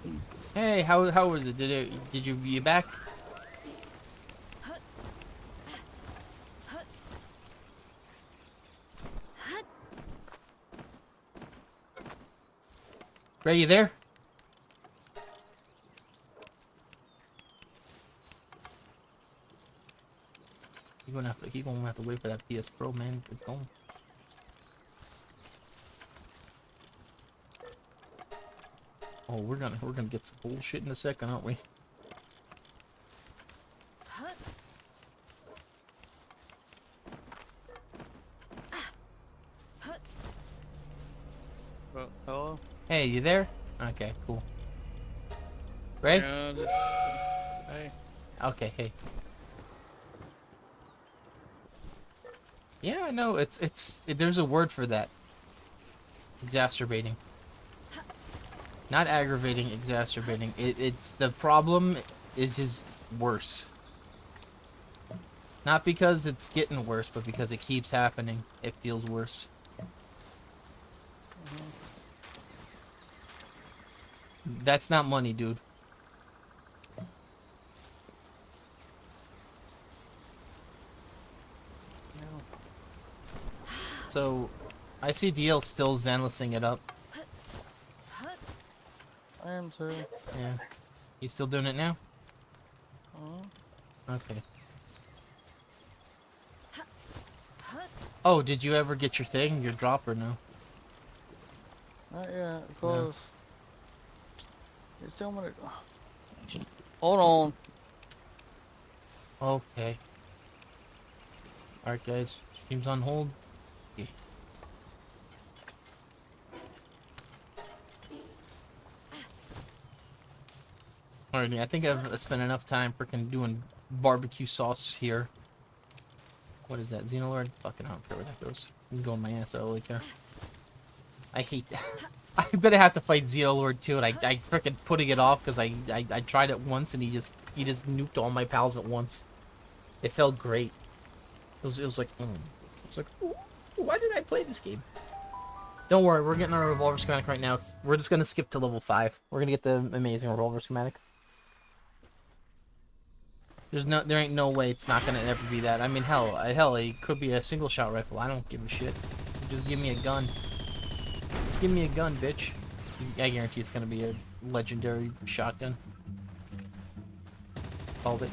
Hey, how was it? Did you back? Ray, you there? He gonna have to wait for that PS Pro, man. It's going. Oh, we're gonna get some bullshit in a second, aren't we? Hello? Hey, you there? Okay, cool. Ray? Yeah, just, hey. Okay, hey. Yeah, no, there's a word for that. Exacerbating. Not aggravating, exacerbating. It's the problem is just worse. Not because it's getting worse, but because it keeps happening. It feels worse. That's not money, dude. So, I see DL still Zenlessing it up. I am too. Yeah. You still doing it now? Uh-huh. Okay. Oh, did you ever get your thing, your drop, or no? Not yet, because it's still minute. Hold on. Okay. Alright, guys. Stream's on hold. Okay. Alrighty, I think I've spent enough time freaking doing barbecue sauce here. What is that, Xenolord? Fucking I don't care where that goes. I'm going my ass out like I hate that. I better have to fight Xenolord too, and I freaking putting it off because I tried it once and he just nuked all my pals at once. It felt great. It was like, it's like, ooh, why did I play this game? Don't worry, we're getting our revolver schematic right now. We're just gonna skip to level 5. We're gonna get the amazing revolver schematic. There ain't no way it's not gonna ever be that. I mean, hell, it could be a single shot rifle. I don't give a shit. Just give me a gun. Just give me a gun, bitch. I guarantee it's gonna be a legendary shotgun. Called it.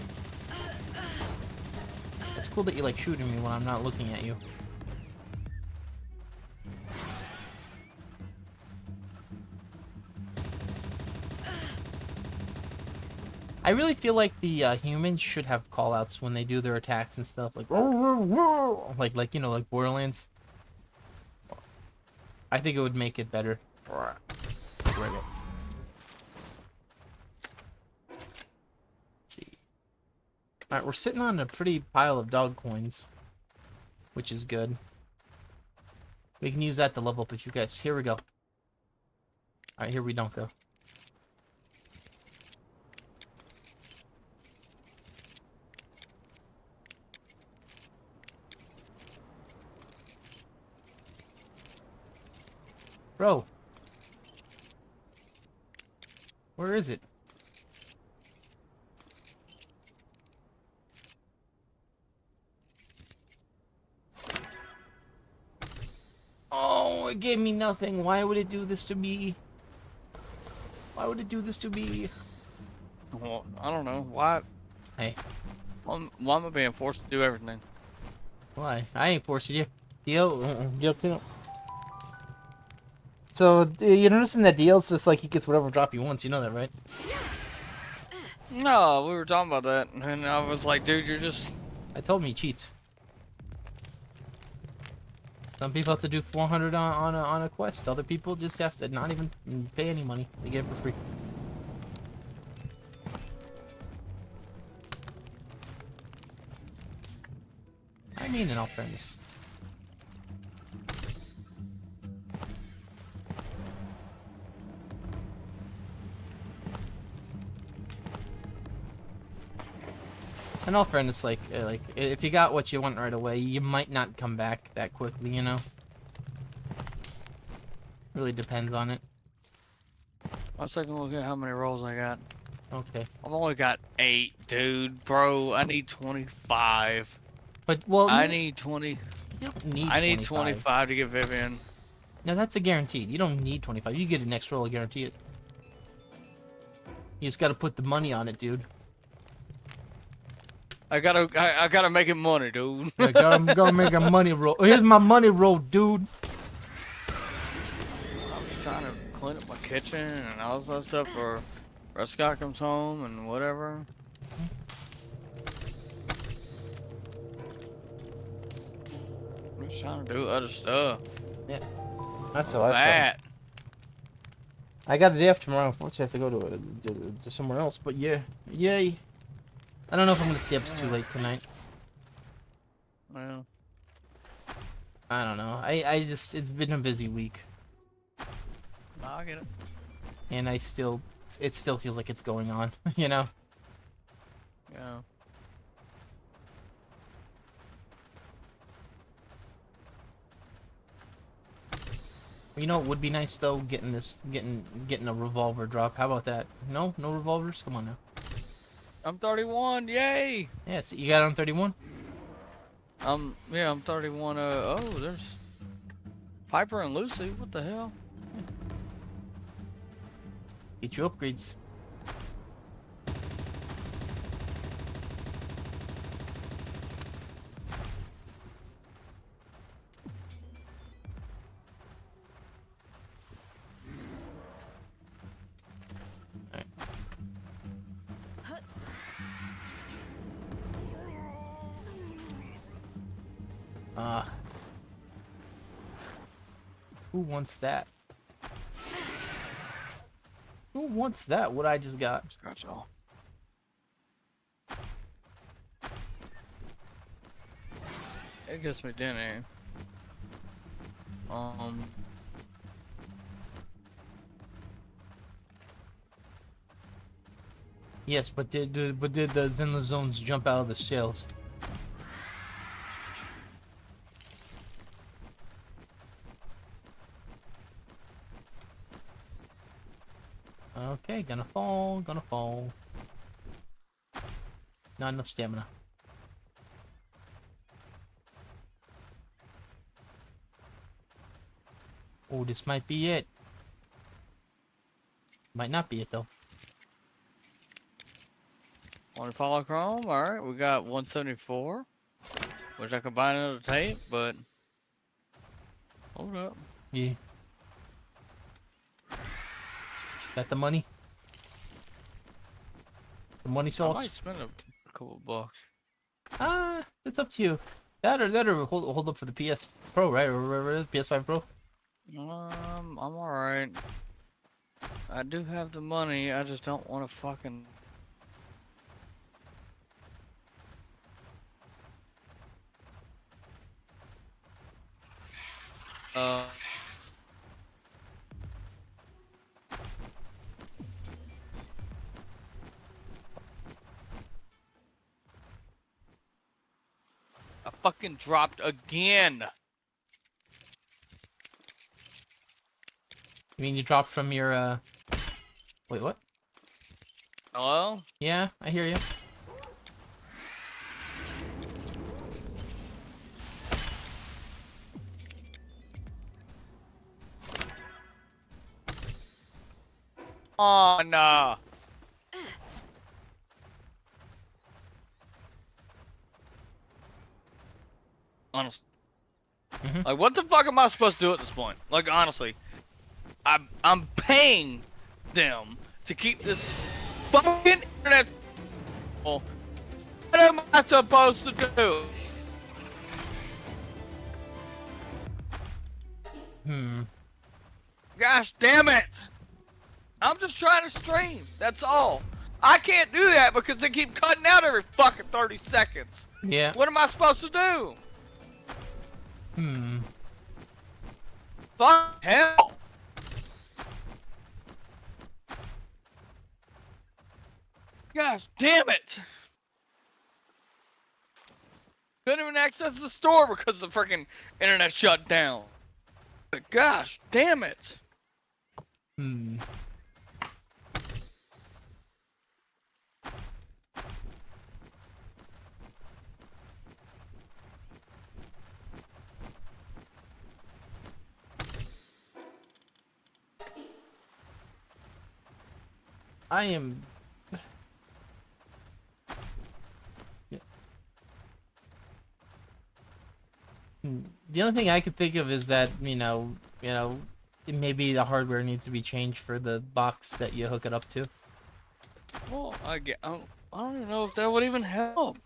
It's cool that you like shooting me when I'm not looking at you. I really feel like the humans should have callouts when they do their attacks and stuff, like like you know, like Borderlands. I think it would make it better. Let's see. All right, we're sitting on a pretty pile of dog coins, which is good. We can use that to level up a few guys. Here we go. All right, here we don't go. Bro. Where is it? Oh, it gave me nothing. Why would it do this to me? Why would it do this to me? Well, I don't know. Why? Hey. Why am I being forced to do everything? Why? I ain't forcing you. Deal too. So, you're noticing that DL's just like he gets whatever drop he wants. You know that, right? No, we were talking about that, and I was like, dude, you're just... I told him he cheats. Some people have to do 400 on a quest. Other people just have to not even pay any money. They get it for free. mean, in all fairness? In all fairness, like if you got what you want right away, you might not come back that quickly, you know? Really depends on it. Let's take a look at how many rolls I got. Okay. I've only got 8, dude. Bro, I need 25. But, well, I need 20. you don't need I need 25. 25 to get Vivian. No, that's a guaranteed. You don't need 25. You get a next roll, I guarantee it. You just gotta put the money on it, dude. I gotta make it money, dude. Yeah, gotta make a money roll. Here's my money roll, dude. I'm just trying to clean up my kitchen and all that stuff for Scott comes home and whatever. I'm just trying to do other stuff. Yeah, that's how I felt. That. I got a day off tomorrow. Unfortunately, I have to go to somewhere else. But yeah, yay. I don't know if I'm gonna stay up too late tonight. Well, I don't know. I just, it's been a busy week, I get it. and it still feels like it's going on. You know. Yeah. You know, it would be nice though, getting a revolver drop. How about that? No revolvers. Come on now. I'm 31. Yay. Yeah, so you got it on 31. Yeah, I'm 31. Oh, there's Piper and Lucy. What the hell? Get your upgrades. Who wants that? Who wants that? What I just got? Scratch off. It gets me dinner. Yes, but did the Zenla zones jump out of the shells? Okay, gonna fall, gonna fall. Not enough stamina. Oh, this might be it. Might not be it though. Want to follow Chrome? Alright, we got 174. Wish I could buy another tape, but hold up. Yeah. Got the money? The money I sauce? might spend a couple bucks. It's up to you. That or hold up for the PS Pro, right? Or whatever it is, PS5 Pro. I'm alright. I do have the money, I just don't want to fucking... I fucking dropped again. You mean you dropped from your, Wait, what? Hello? Yeah, I hear you. Oh, no. Honestly. Like, what the fuck am I supposed to do at this point? Like, honestly. I'm paying them to keep this fucking internet. What am I supposed to do? Gosh damn it! I'm just trying to stream, that's all. I can't do that because they keep cutting out every fucking 30 seconds. Yeah. What am I supposed to do? Hmm. Fuck hell. Gosh damn it. Couldn't even access the store because the freaking internet shut down. But gosh damn it. Hmm. I am. Yeah. The only thing I could think of is that maybe the hardware needs to be changed for the box that you hook it up to. Well, I don't even know if that would even help.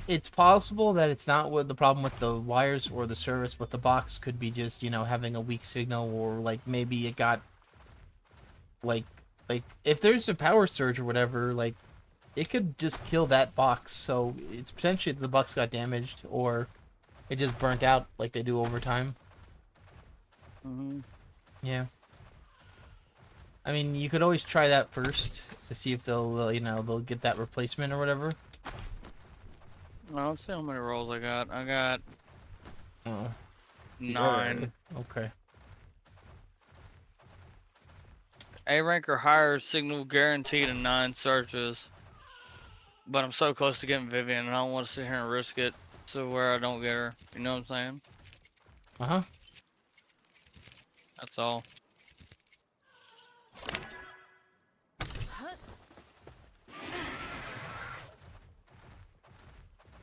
It's possible that it's not with the problem with the wires or the service, but the box could be just having a weak signal, or like maybe it got like if there's a power surge or whatever, like it could just kill that box. So it's potentially the box got damaged, or it just burnt out like they do over time. Mm-hmm. Yeah. I mean, you could always try that first to see if they'll get that replacement or whatever. Well, let's see how many rolls I got. I got Oh, 9. Okay. A rank or higher signal guaranteed in 9 searches. But I'm so close to getting Vivian, and I don't want to sit here and risk it to where I don't get her. You know what I'm saying? Uh-huh. That's all.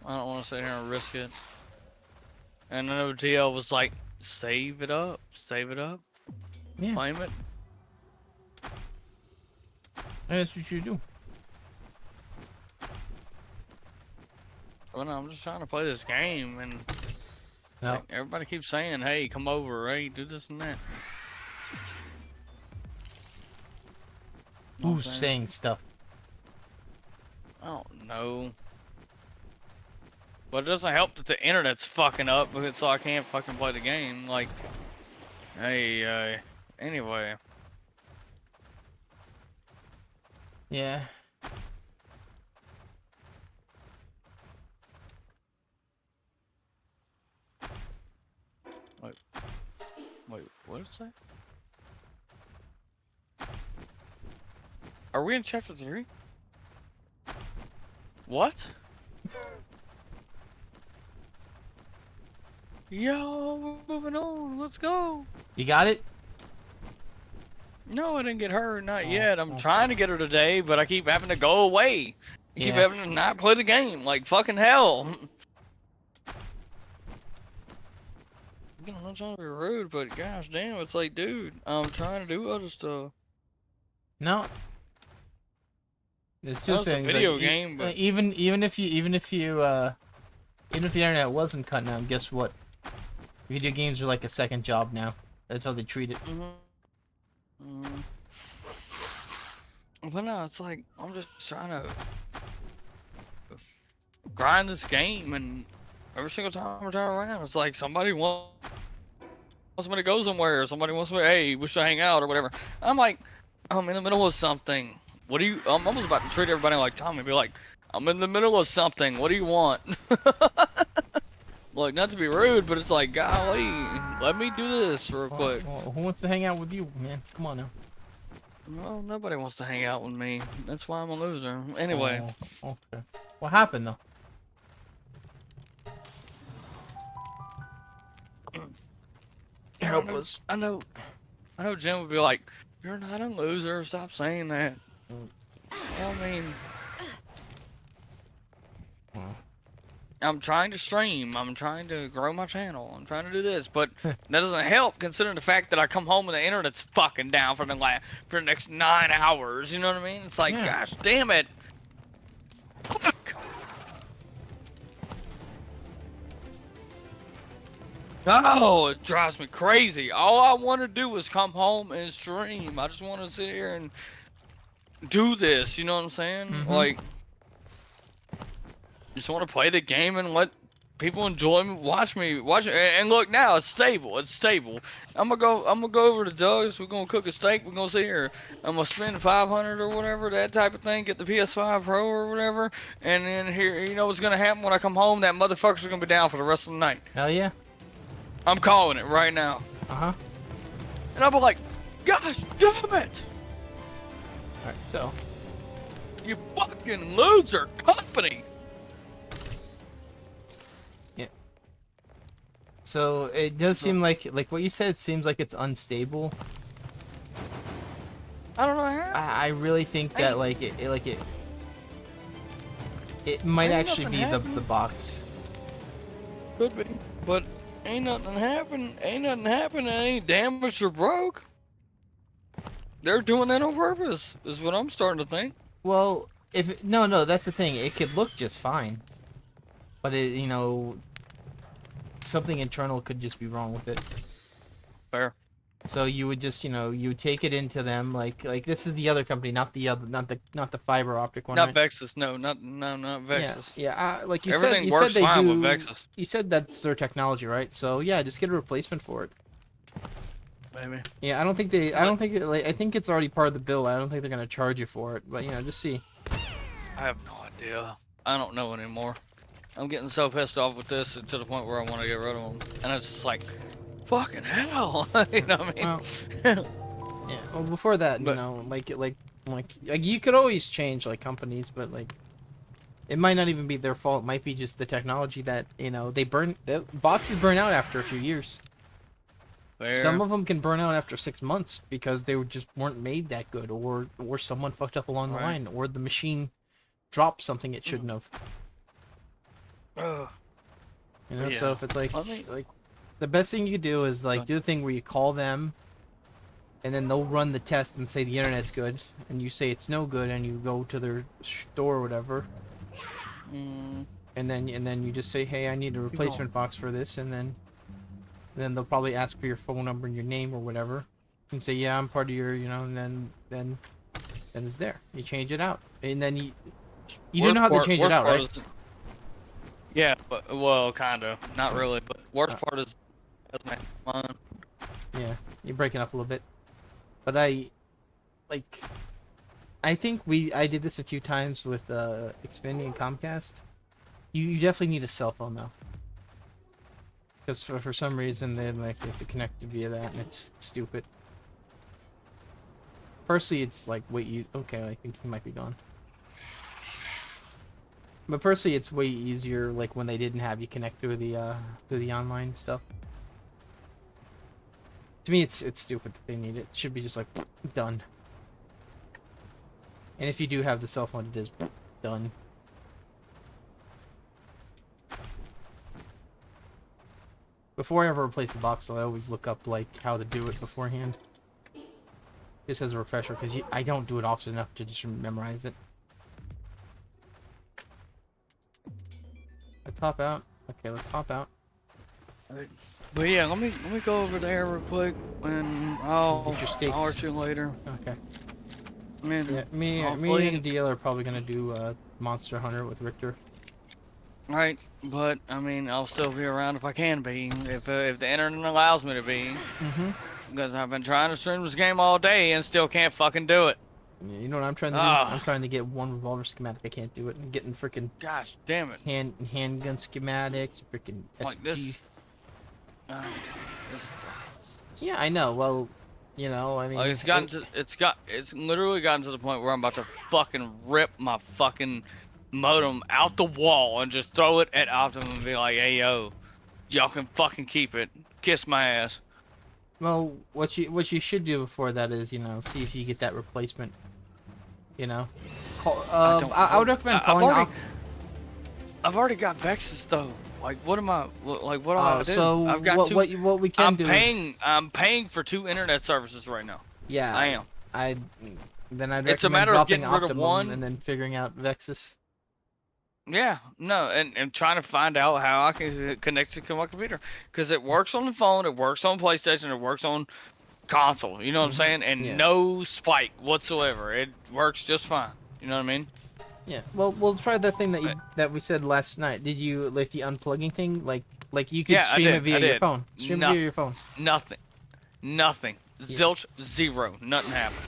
I don't want to sit here and risk it. And I know TL was like, save it up, Yeah. claim it. That's what you do. Well, no, I'm just trying to play this game, and No. like, everybody keeps saying, hey, come over, hey, do this and that. You know what Who's I'm saying? saying stuff? I don't know. But it doesn't help that the internet's fucking up, so I can't fucking play the game. Like, hey, anyway. Yeah. Wait, what is that? Are we in chapter 3? What? Yo, we're moving on. Let's go. You got it? No, I didn't get her. Not Oh, yet. I'm okay. trying to get her today, but I keep having to go away. I keep Yeah. having to not play the game. Like, fucking hell. I'm not trying to be rude, but gosh damn, it's like, dude, I'm trying to do other stuff. No. There's two Well, it's a things. video Like, game, but even if the internet wasn't cutting out, guess what? Video games are like a second job now. That's how they treat it. But no, it's like I'm just trying to grind this game, and every single time I turn around, it's like somebody wants me to go somewhere, somebody wants me, hey, we should hang out or whatever. I'm like, I'm in the middle of something. What do you? I'm almost about to treat everybody like Tommy, and be like, I'm in the middle of something. What do you want? Like, not to be rude, but it's like, golly, let me do this real quick. Well, who wants to hang out with you, man? Come on now. Well, nobody wants to hang out with me. That's why I'm a loser. Anyway. Oh, okay. What happened though? Help us. I know Jim would be like, you're not a loser, stop saying that. I mean, I'm trying to stream, I'm trying to grow my channel, I'm trying to do this, but that doesn't help considering the fact that I come home and the internet's fucking down for the next 9 hours, you know what I mean? It's like, gosh damn it. Fuck. Oh, it drives me crazy. All I want to do is come home and stream. I just want to sit here and do this, you know what I'm saying? Like, just want to play the game and let people enjoy me, watch and look now, it's stable. It's stable. I'm gonna go over to Doug's. We're gonna cook a steak. We're gonna sit here. I'm gonna spend 500 or whatever, that type of thing. Get the PS5 Pro or whatever, and then here, you know what's gonna happen when I come home? That motherfucker's gonna be down for the rest of the night. Hell yeah. I'm calling it right now. Uh-huh. And I'll be like, gosh damn it! Alright, so. You fucking loser company! Yeah. So it does seem like what you said seems like it's unstable. I don't know how. I really think that it might actually be the box. Could be, but ain't nothing happened. Ain't nothing happened. Ain't damaged or broke. They're doing that on purpose, is what I'm starting to think. Well, no, that's the thing. It could look just fine, but it, you know, something internal could just be wrong with it. Fair. So you would just, you know, you take it into them like this is the other company, not the fiber optic one. Not right? Vexus. No, not Vexus. Yeah. Like you Everything said, works they fine do. with Vexus. You said that's their technology, right? So yeah, just get a replacement for it. Maybe. Yeah, I think it's already part of the bill. I don't think they're gonna charge you for it, but you know, just see. I have no idea. I don't know anymore. I'm getting so pissed off with this to the point where I want to get rid of them, and it's just like, fucking hell, you know what I mean? Well, yeah. Well, before that, you know, like you could always change like companies, but like it might not even be their fault. It might be just the technology that, you know, the boxes burn out after a few years. Fair. Some of them can burn out after 6 months because they just weren't made that good, or someone fucked up along the line, or the machine dropped something it shouldn't have. You know, so if it's like the best thing you could do is like do the thing where you call them, and then they'll run the test and say the internet's good, and you say it's no good, and you go to their store or whatever, and then you just say, hey, I need a replacement box for this, and then they'll probably ask for your phone number and your name or whatever, and say, yeah, I'm part of your, you know, and then it's there. You change it out, and then you do know how to change it out, right? Yeah, but well, kind of, not really, but worst part is mine. Yeah, you're breaking up a little bit, but I think I did this a few times with Xfinity and Comcast. You definitely need a cell phone though, because for some reason they like you have to connect via that, and it's stupid. Personally, it's like okay, I think he might be gone. But personally, it's way easier like when they didn't have you connect through the online stuff. To me, it's stupid that they need it. It should be just like done. And if you do have the cell phone, it is done. Before I ever replace the box, so I always look up like how to do it beforehand, just as a refresher, because I don't do it often enough to just memorize it. Let's hop out. Okay, let's hop out. But yeah, let me go over there real quick, and I'll arch you later. Okay. Man, yeah, me and DL are probably gonna do Monster Hunter with Richter. Right, but I mean, I'll still be around if I can be, if the internet allows me to be. Because I've been trying to stream this game all day and still can't fucking do it. You know what I'm trying to do? I'm trying to get one revolver schematic. I can't do it. I'm getting freaking. Gosh damn it. Handgun schematics, freaking like SG. This. Yeah, I know. Well, you know, I mean. Like it's literally gotten to the point where I'm about to fucking rip my fucking modem out the wall and just throw it at Optimum and be like, hey yo, y'all can fucking keep it. Kiss my ass. Well, what you should do before that is, you know, see if you get that replacement. You know, I would recommend calling. I've already got Vexus though. Like, what am I? Like, what do I do? So I've got what we can do is I'm paying for 2 internet services right now. Yeah, I am. I'd recommend it's a matter of getting rid of Optimum one and then figuring out Vexus. Yeah, no, and trying to find out how I can connect it to my computer, because it works on the phone, it works on PlayStation, it works on console. You know what I'm saying? And no spike whatsoever. It works just fine. You know what I mean? Yeah. Well, we'll try that thing that we said last night. Did you like the unplugging thing? Like you could Yeah, I stream it did. I via your did. phone. Stream it via your phone. Nothing. Nothing. Yeah. Zilch. Zero. Nothing happened.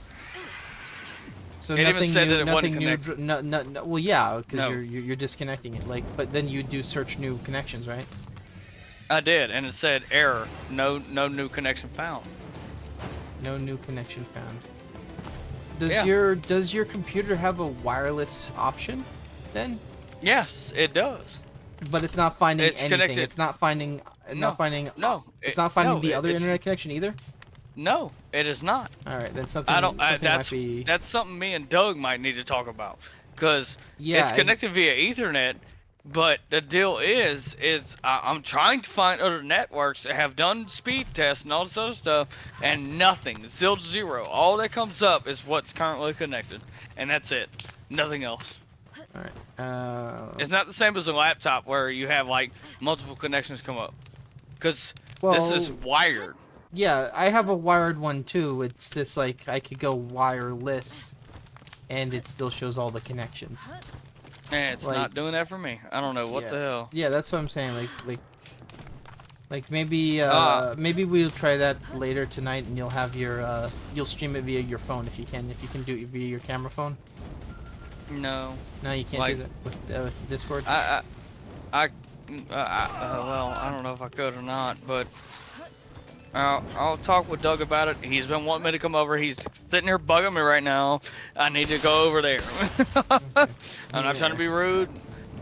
So It even nothing said new. that it wasn't Nothing new. connected. No. Well, yeah, because No. you're disconnecting it. Like, but then you do search new connections, right? I did, and it said error. No new connection found. No new connection found. Does your computer have a wireless option then? Yes, it does. But it's not finding It's anything. connected. It's not finding. No. No. It's not finding no, the other it's- internet connection either. No, it is not. All right, then something. I don't. Something That's might be. that's something me and Doug might need to talk about, because Yeah. it's connected via Ethernet. But the deal is I'm trying to find other networks that have done speed tests and all this other stuff, and nothing. Zilch zero. All that comes up is what's currently connected, and that's it. Nothing else. All right. It's not the same as a laptop where you have like multiple connections come up, because Well, this is wired. yeah, I have a wired one too. It's just like I could go wireless, and it still shows all the connections. And it's Like- not doing that for me. I don't know what Yeah. the hell. Yeah, that's what I'm saying. Like maybe maybe we'll try that later tonight, and you'll have your you'll stream it via your phone if you can do it via your camera phone. No. No, you can't Like- do that with Discord. Well, I don't know if I could or not, but I'll talk with Doug about it. He's been wanting me to come over. He's sitting here bugging me right now. I need to go over there. I'm not trying to be rude,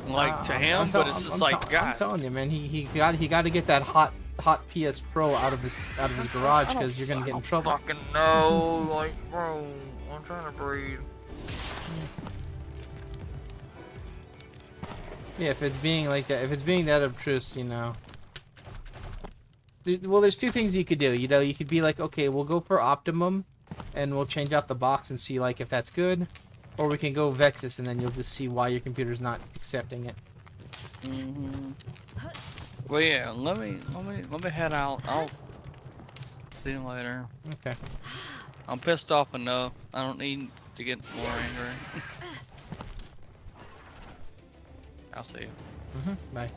like to him, but it's just like, I'm God. telling you, man, he got to get that hot PS Pro out of his garage, because you're gonna get in trouble. Fucking no, like, bro, I'm trying to breathe. Yeah, if it's being like that, if it's being that obtruse, you know. Well, there's two things you could do. You know, you could be like, okay, we'll go for optimum, and we'll change out the box and see like if that's good, or we can go Vexus, and then you'll just see why your computer's not accepting it. Well, yeah, let me head out. I'll see you later. Okay. I'm pissed off enough. I don't need to get more angry. I'll see you. Bye.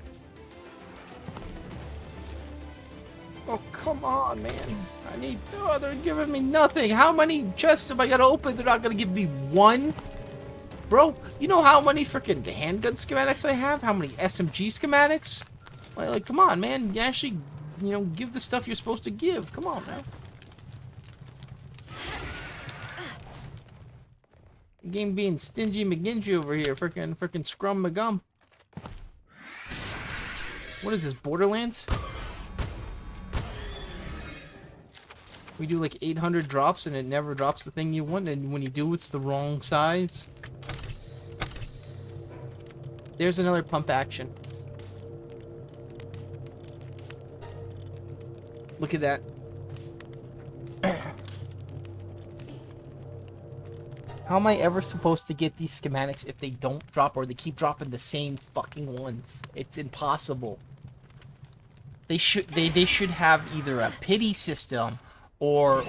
Oh, come on, man. I need... Oh, they're giving me nothing. How many chests have I got to open? They're not going to give me one? Bro, you know how many freaking handgun schematics I have? How many SMG schematics? Like, come on, man. You actually, you know, give the stuff you're supposed to give. Come on, man. Game being stingy McGingy over here. Freaking scrum McGum. What is this, Borderlands? We do like 800 drops and it never drops the thing you want, and when you do, it's the wrong size. There's another pump action. Look at that. How am I ever supposed to get these schematics if they don't drop, or they keep dropping the same fucking ones? It's impossible. They should have either a pity system or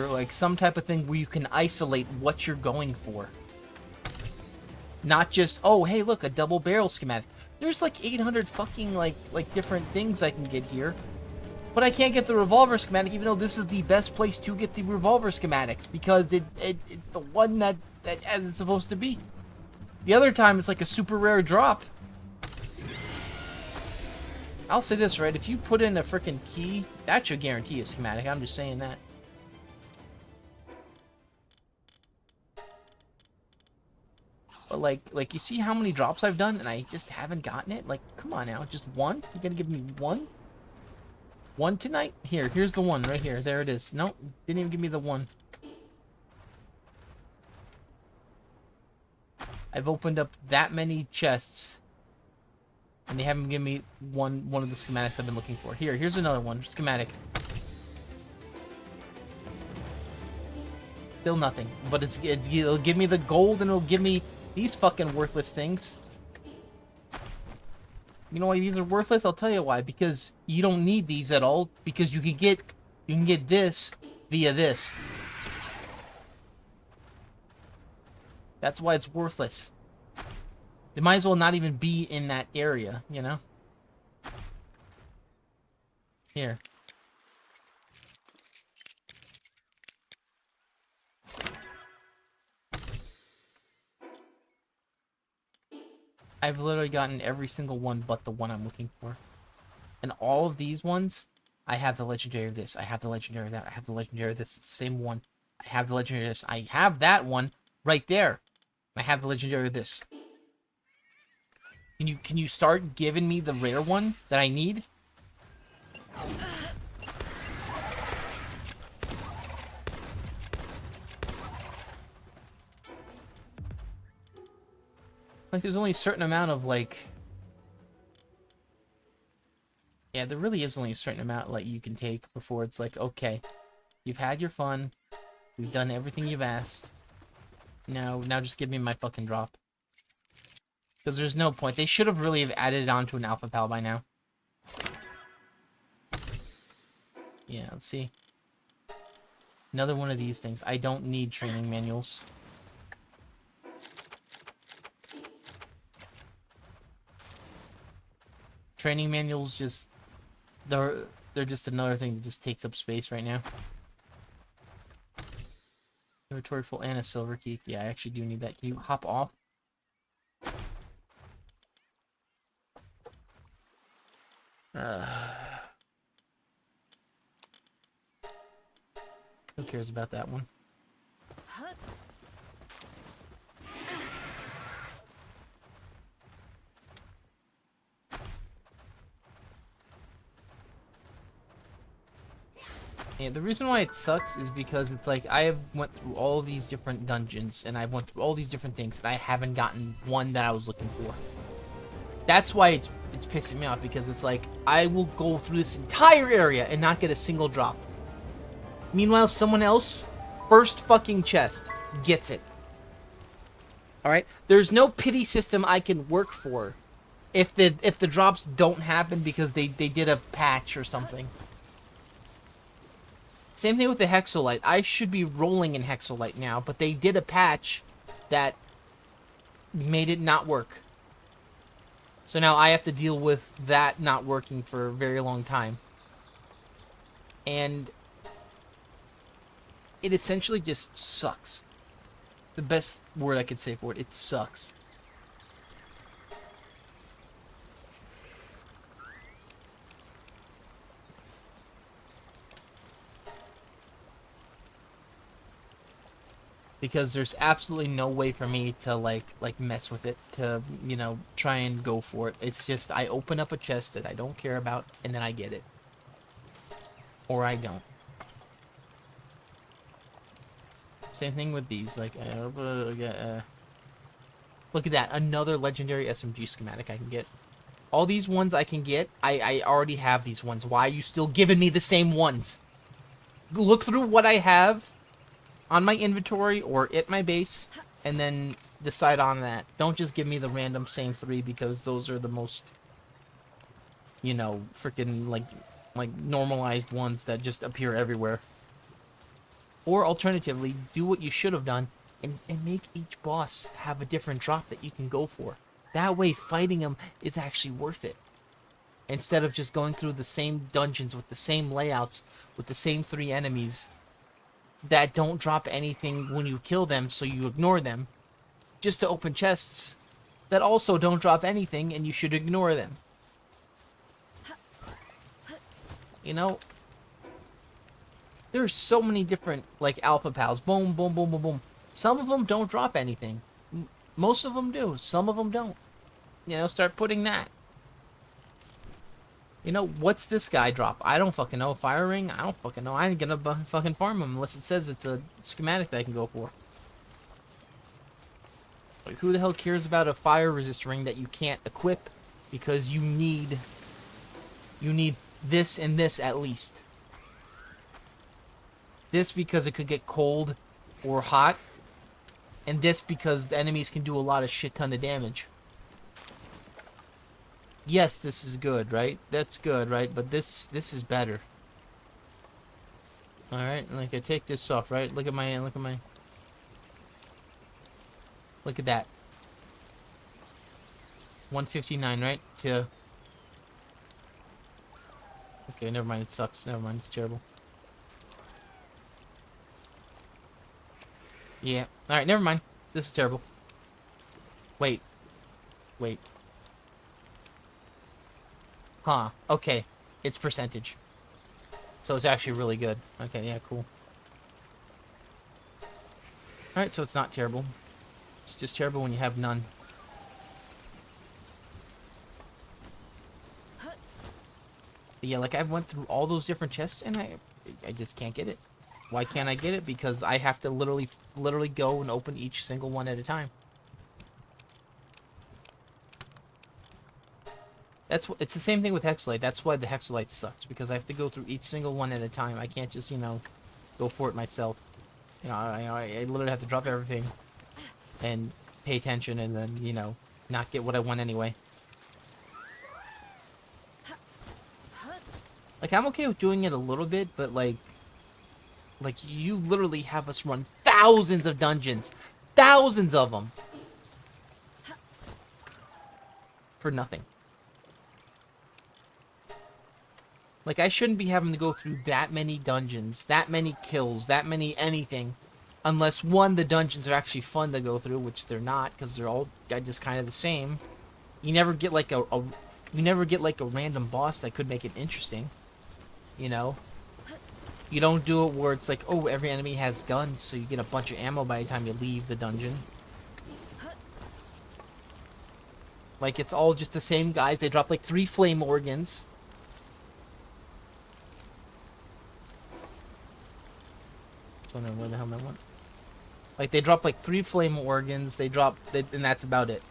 like some type of thing where you can isolate what you're going for. Not just, oh, hey, look, a double barrel schematic. There's like 800 fucking like different things I can get here. But I can't get the revolver schematic, even though this is the best place to get the revolver schematics, because it's the one that as it's supposed to be. The other time it's like a super rare drop. I'll say this, right? If you put in a freaking key, that should guarantee a schematic. I'm just saying that. But like you see how many drops I've done and I just haven't gotten it? Like, come on now, just one? You gotta give me one? One tonight? Here's the one right here. There it is. Nope, didn't even give me the one. I've opened up that many chests and they haven't given me one of the schematics I've been looking for. Here's another one, schematic. Still nothing, but it'll give me the gold and it'll give me these fucking worthless things. You know why these are worthless? I'll tell you why. Because you don't need these at all. Because you can get this via this. That's why it's worthless. They might as well not even be in that area, you know? Here. I've literally gotten every single one but the one I'm looking for. And all of these ones, I have the legendary of this, I have the legendary of that, I have the legendary of this, it's the same one. I have the legendary of this, I have that one right there. I have the legendary of this. Can you start giving me the rare one that I need? Like, there's only a certain amount of, like... Yeah, there really is only a certain amount, like, you can take before it's like, okay, you've had your fun, we've done everything you've asked, now just give me my fucking drop. Because there's no point. They should have really have added it onto an alpha pal by now. Yeah, let's see. Another one of these things. I don't need training manuals. Training manuals just... They're just another thing that just takes up space right now. Inventory full and a silver key. Yeah, I actually do need that. Can you hop off? Who cares about that one? Yeah, the reason why it sucks is because it's like I have went through all these different dungeons and I went through all these different things and I haven't gotten one that I was looking for. That's why it's pissing me off, because it's like I will go through this entire area and not get a single drop. Meanwhile, someone else, first fucking chest, gets it. Alright? There's no pity system I can work for if the drops don't happen because they did a patch or something. Same thing with the Hexolite. I should be rolling in Hexolite now, but they did a patch that made it not work. So now I have to deal with that not working for a very long time. And it essentially just sucks. The best word I could say for it, it sucks. Because there's absolutely no way for me to like mess with it, to, you know, try and go for it. It's just I open up a chest that I don't care about and then I get it. Or I don't. Same thing with these, like look at that, another legendary SMG schematic I can get. All these ones I can get, I already have these ones. Why are you still giving me the same ones? Look through what I have on my inventory or at my base, and then decide on that. Don't just give me the random same 3, because those are the most, you know, freaking like normalized ones that just appear everywhere. Or alternatively, do what you should have done and make each boss have a different drop that you can go for. That way fighting them is actually worth it. Instead of just going through the same dungeons with the same layouts, with the same 3 enemies that don't drop anything when you kill them, so you ignore them, just to open chests that also don't drop anything and you should ignore them. You know, there's so many different, like, alpha pals. Boom, boom, boom, boom, boom. Some of them don't drop anything. Most of them do. Some of them don't. You know, start putting that. You know, what's this guy drop? I don't fucking know. Fire ring? I don't fucking know. I ain't gonna fucking farm him unless it says it's a schematic that I can go for. Like, who the hell cares about a fire resist ring that you can't equip because you need this and this at least. This because it could get cold or hot, and this because the enemies can do a lot of shit ton of damage. Yes, this is good, right? That's good, right? But this is better. All right, like I take this off, right? Look at that. 159, right? To... Okay, never mind. It sucks. Never mind. It's terrible. Yeah. Alright, never mind. This is terrible. Wait. Wait. Huh. Okay. It's percentage. So it's actually really good. Okay, yeah, cool. Alright, so it's not terrible. It's just terrible when you have none. But yeah, like I went through all those different chests and I just can't get it. Why can't I get it? Because I have to literally go and open each single one at a time. It's the same thing with Hexalite. That's why the Hexalite sucks, because I have to go through each single one at a time. I can't just, you know, go for it myself. You know, I literally have to drop everything and pay attention and then, you know, not get what I want anyway. Like, I'm okay with doing it a little bit, but like you literally have us run thousands of dungeons. Thousands of them. For nothing. Like, I shouldn't be having to go through that many dungeons, that many kills, that many anything, unless, one, the dungeons are actually fun to go through, which they're not, because they're all just kind of the same. You never get, like, you never get, like, a random boss that could make it interesting, you know? You don't do it where it's like, oh, every enemy has guns, so you get a bunch of ammo by the time you leave the dungeon. Like, it's all just the same guys. They drop, like, 3 flame organs. I don't know where the hell that went. Like, they drop like 3 flame organs, and that's about it.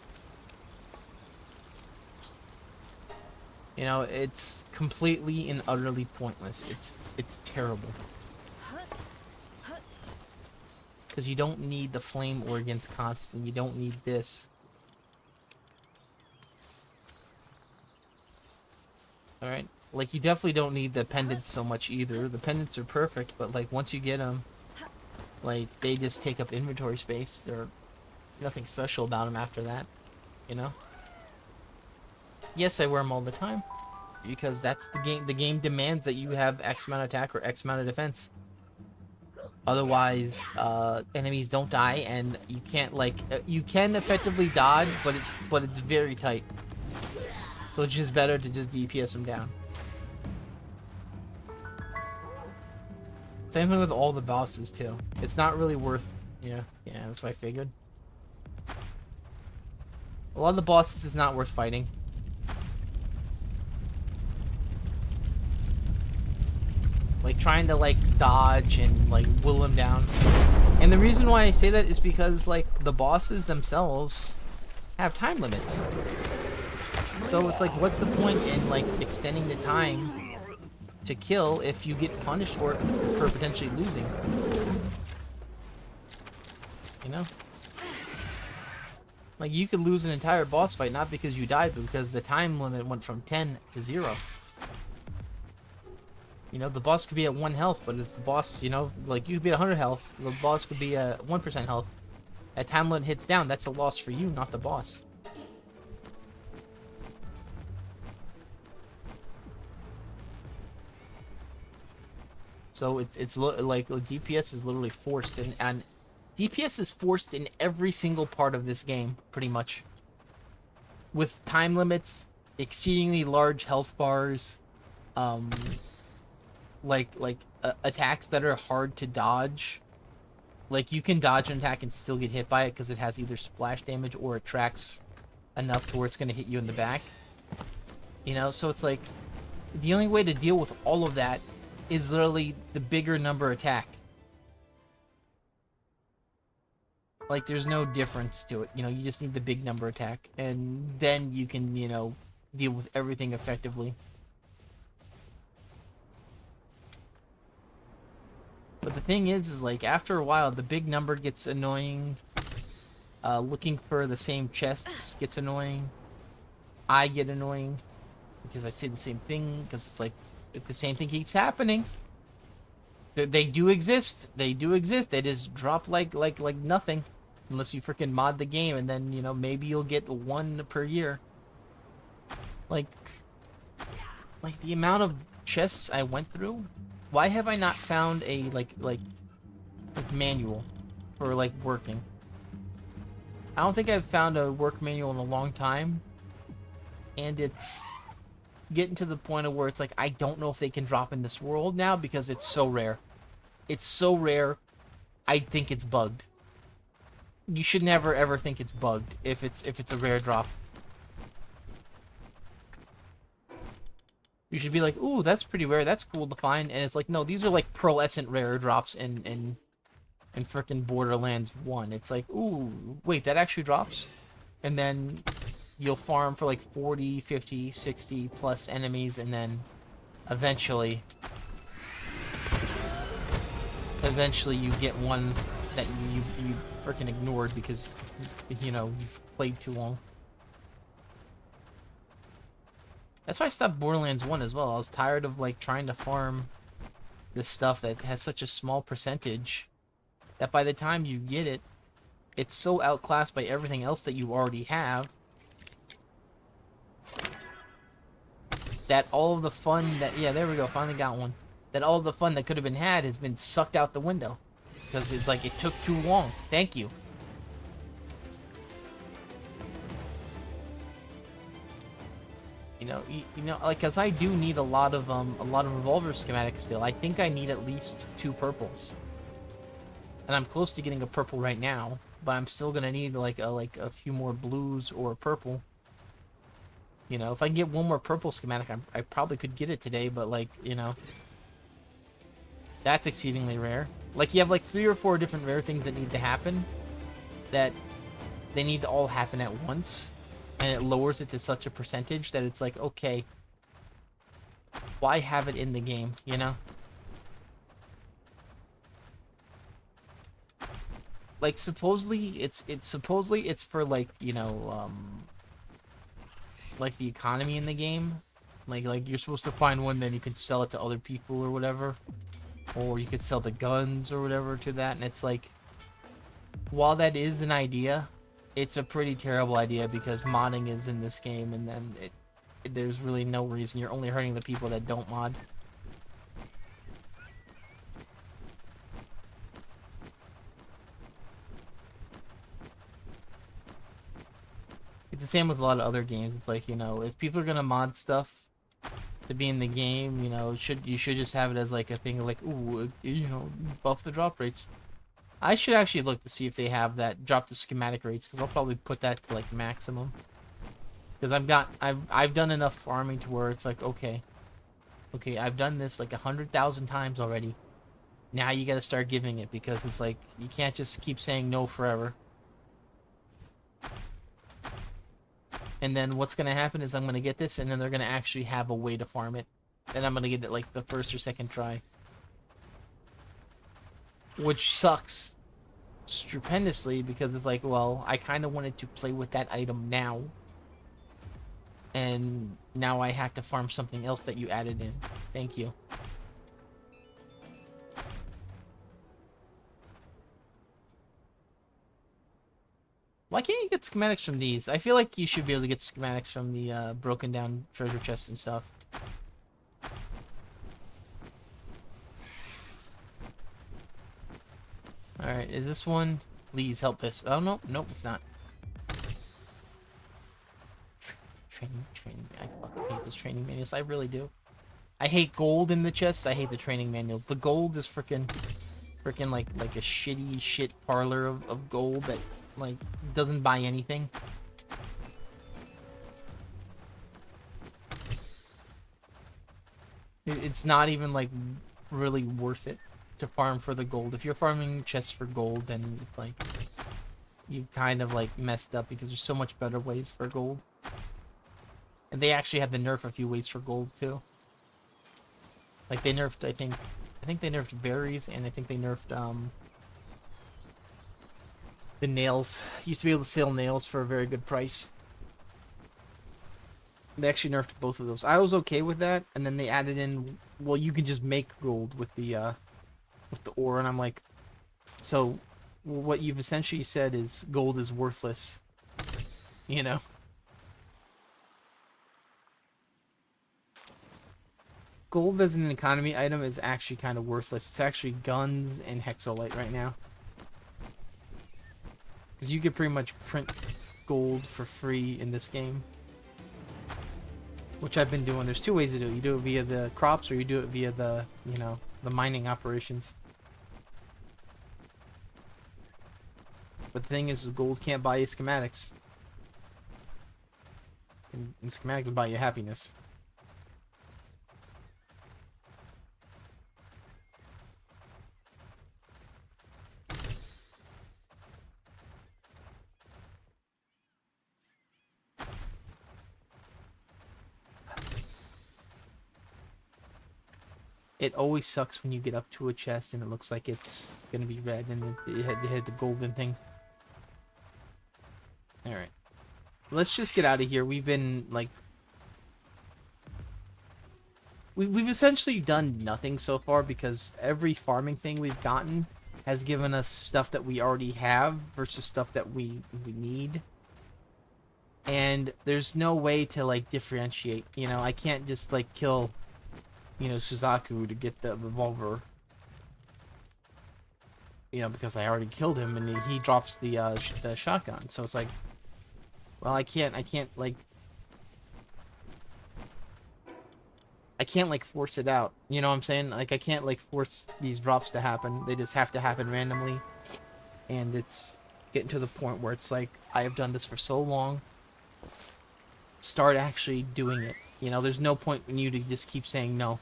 You know, it's completely and utterly pointless. It's terrible. Because you don't need the flame organs constantly. You don't need this. Alright? Like, you definitely don't need the pendants so much either. The pendants are perfect, but like, once you get them, like, they just take up inventory space. They're nothing special about them after that, you know? Yes, I wear them all the time, because that's the game. The game demands that you have X amount of attack or X amount of defense. Otherwise, enemies don't die, and you can't, like, you can effectively dodge, but it's very tight. So it's just better to just DPS them down. Same thing with all the bosses too. It's not really worth. Yeah, that's what I figured. A lot of the bosses is not worth fighting. Like, trying to, like, dodge and, like, whittle them down. And the reason why I say that is because, like, the bosses themselves have time limits. So it's like, what's the point in, like, extending the time to kill if you get punished for it, for potentially losing? You know? Like, you could lose an entire boss fight, not because you died, but because the time limit went from 10 to 0. You know, the boss could be at 1 health, but if the boss, you know, like, you could be at 100 health, the boss could be at 1% health. That time limit hits down, that's a loss for you, not the boss. So it's like, DPS is literally forced, and DPS is forced in every single part of this game, pretty much. With time limits, exceedingly large health bars, attacks that are hard to dodge. Like, you can dodge an attack and still get hit by it because it has either splash damage or it tracks enough to where it's going to hit you in the back. You know, so it's like, the only way to deal with all of that is literally the bigger number attack. Like, there's no difference to it. You know, you just need the big number attack, and then you can, you know, deal with everything effectively. But the thing is like, after a while, the big number gets annoying. Looking for the same chests gets annoying. I get annoying because I say the same thing, because it's like, the same thing keeps happening. They do exist. They do exist. They just drop like nothing, unless you freaking mod the game, and then, you know, maybe you'll get 1 per year. Like the amount of chests I went through. Why have I not found a like manual for like working? I don't think I've found a work manual in a long time, and it's getting to the point of where it's like I don't know if they can drop in this world now because it's so rare. It's so rare. I think it's bugged. You should never ever think it's bugged if it's a rare drop. You should be like, ooh, that's pretty rare. That's cool to find. And it's like, no, these are like pearlescent rare drops in frickin' Borderlands 1. It's like, ooh, wait, that actually drops? And then you'll farm for like 40, 50, 60 plus enemies, and then eventually you get one that you frickin' ignored because, you know, you've played too long. That's why I stopped Borderlands 1 as well. I was tired of like trying to farm this stuff that has such a small percentage that by the time you get it, it's so outclassed by everything else that you already have that all of the fun that, yeah, there we go, finally got one. That all of the fun that could have been had has been sucked out the window. Because it's like, it took too long. Thank you. You know, like, cause I do need a lot of revolver schematics still. I think I need at least 2 purples, and I'm close to getting a purple right now. But I'm still gonna need like a few more blues or a purple. You know, if I can get one more purple schematic, I probably could get it today. But like, you know, that's exceedingly rare. Like, you have like 3 or 4 different rare things that need to happen, that they need to all happen at once. And it lowers it to such a percentage that it's like, okay, why have it in the game, you know? Like, supposedly it's for like, you know, like the economy in the game. Like you're supposed to find one, then you can sell it to other people or whatever. Or you could sell the guns or whatever to that, and it's like, while that is an idea, it's a pretty terrible idea because modding is in this game, and then there's really no reason. You're only hurting the people that don't mod. It's the same with a lot of other games. It's like, you know, if people are gonna mod stuff to be in the game, you know, you should just have it as like a thing like, ooh, you know, buff the drop rates. I should actually look to see if they have that, drop the schematic rates, because I'll probably put that to like maximum. Because I've done enough farming to where it's like, okay, I've done this like 100,000 times already. Now you gotta start giving it, because it's like, you can't just keep saying no forever. And then what's gonna happen is I'm gonna get this, and then they're gonna actually have a way to farm it. And I'm gonna get it like the first or second try. Which sucks stupendously, because it's like, well, I kind of wanted to play with that item now, and now I have to farm something else that you added in. Thank you. Why can't you get schematics from these? I feel like you should be able to get schematics from the broken down treasure chests and stuff. Alright, is this one? Please help us. Oh, no. Nope, it's not. Training. I fucking hate this training manuals. I really do. I hate gold in the chests. I hate the training manuals. The gold is freaking like a shitty shit parlor of gold that, like, doesn't buy anything. It's not even, like, really worth it to farm for the gold. If you're farming chests for gold, then it's like, you kind of like messed up, because there's so much better ways for gold. And they actually had to nerf a few ways for gold too. Like, they nerfed, I think they nerfed berries, and I think they nerfed the nails. You used to be able to sell nails for a very good price. They actually nerfed both of those. I was okay with that, and then they added in, well, you can just make gold with the ore, and I'm like, so what you've essentially said is gold is worthless, you know? gold as an economy item is actually kind of worthless. It's actually guns and hexolite right now. Because you could pretty much print gold for free in this game. Which I've been doing. There's two ways to do it. You do it via the crops or you do it via the, you know, the mining operations. But the thing is gold can't buy you schematics. And schematics buy you happiness. It always sucks when you get up to a chest and it looks like it's gonna be red and it had the golden thing. Alright. Let's just get out of here. We've been, like... We've essentially done nothing so far because every farming thing we've gotten has given us stuff that we already have versus stuff that we need. And there's no way to, like, differentiate. You know, I can't just, like, kill... you know, Suzaku to get the revolver. You know, because I already killed him and he drops the shotgun. So it's like, well, I can't, like, force it out. You know what I'm saying? Like, I can't, like, force these drops to happen. They just have to happen randomly. And it's getting to the point where it's like, I have done this for so long. Start actually doing it. You know, there's no point in you to just keep saying no.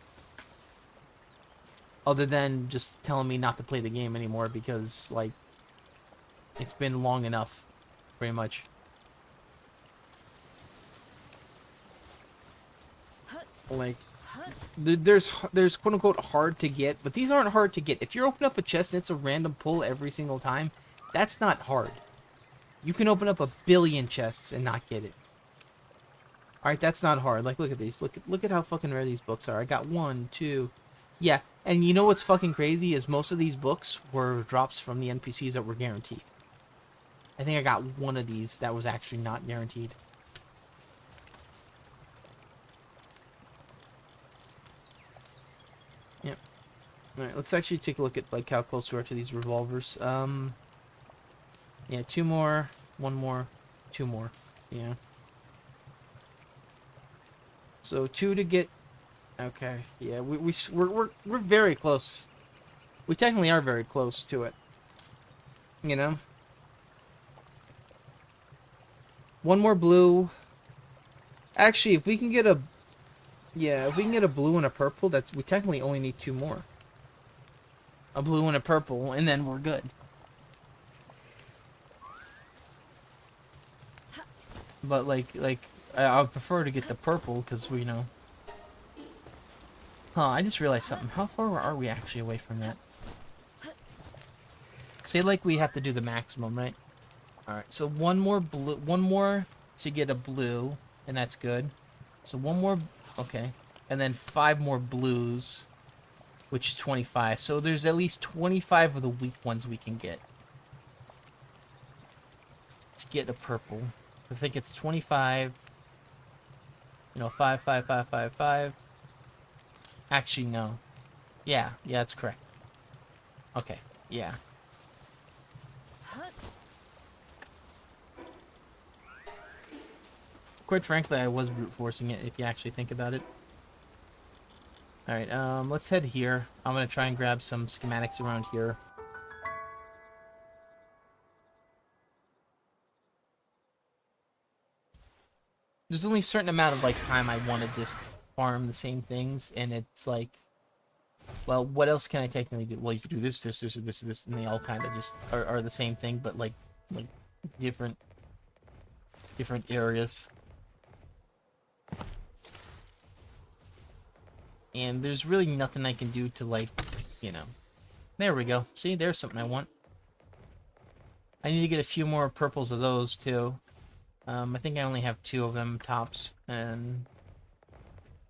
Other than just telling me not to play the game anymore because, like, it's been long enough, pretty much. Like, there's quote-unquote hard to get, but these aren't hard to get. If you open up a chest and it's a random pull every single time, that's not hard. You can open up 1 billion chests and not get it. Alright, that's not hard. Like, look at these. Look at how fucking rare these books are. I got 1, 2... Yeah, and you know what's fucking crazy is most of these books were drops from the NPCs that were guaranteed. I think I got 1 of these that was actually not guaranteed. Yep. Alright, let's actually take a look at, like, how close we are to these revolvers. Yeah, 2 more, 1 more, 2 more. Yeah. So 2 to get... Okay, yeah, we're very close. We technically are very close to it. You know? 1 more blue. Actually, if we can get a... Yeah, if we can get a blue and a purple, that's... We technically only need 2 more. A blue and a purple, and then we're good. But, like, I would prefer to get the purple, because we know... Huh, I just realized something. How far are we actually away from that? Say, like, we have to do the maximum, right? Alright, so 1 more blue... 1 more to get a blue, and that's good. So 1 more... Okay. And then 5 more blues, which is 25. So there's at least 25 of the weak ones we can get. To get a purple. I think it's 25... You know, 5, 5, 5, 5, 5... Actually, no. Yeah, that's correct. Okay, yeah. Quite frankly, I was brute forcing it, if you actually think about it. Alright, let's head here. I'm gonna try and grab some schematics around here. There's only a certain amount of, like, time I want to just farm the same things, and it's like, well, what else can I technically do? Well, you can do this, this, this, this, this, and they all kind of just are the same thing, but like different areas. And there's really nothing I can do to, like, you know. There we go. See, there's something I want. I need to get a few more purples of those too. I think I only have 2 of them tops, and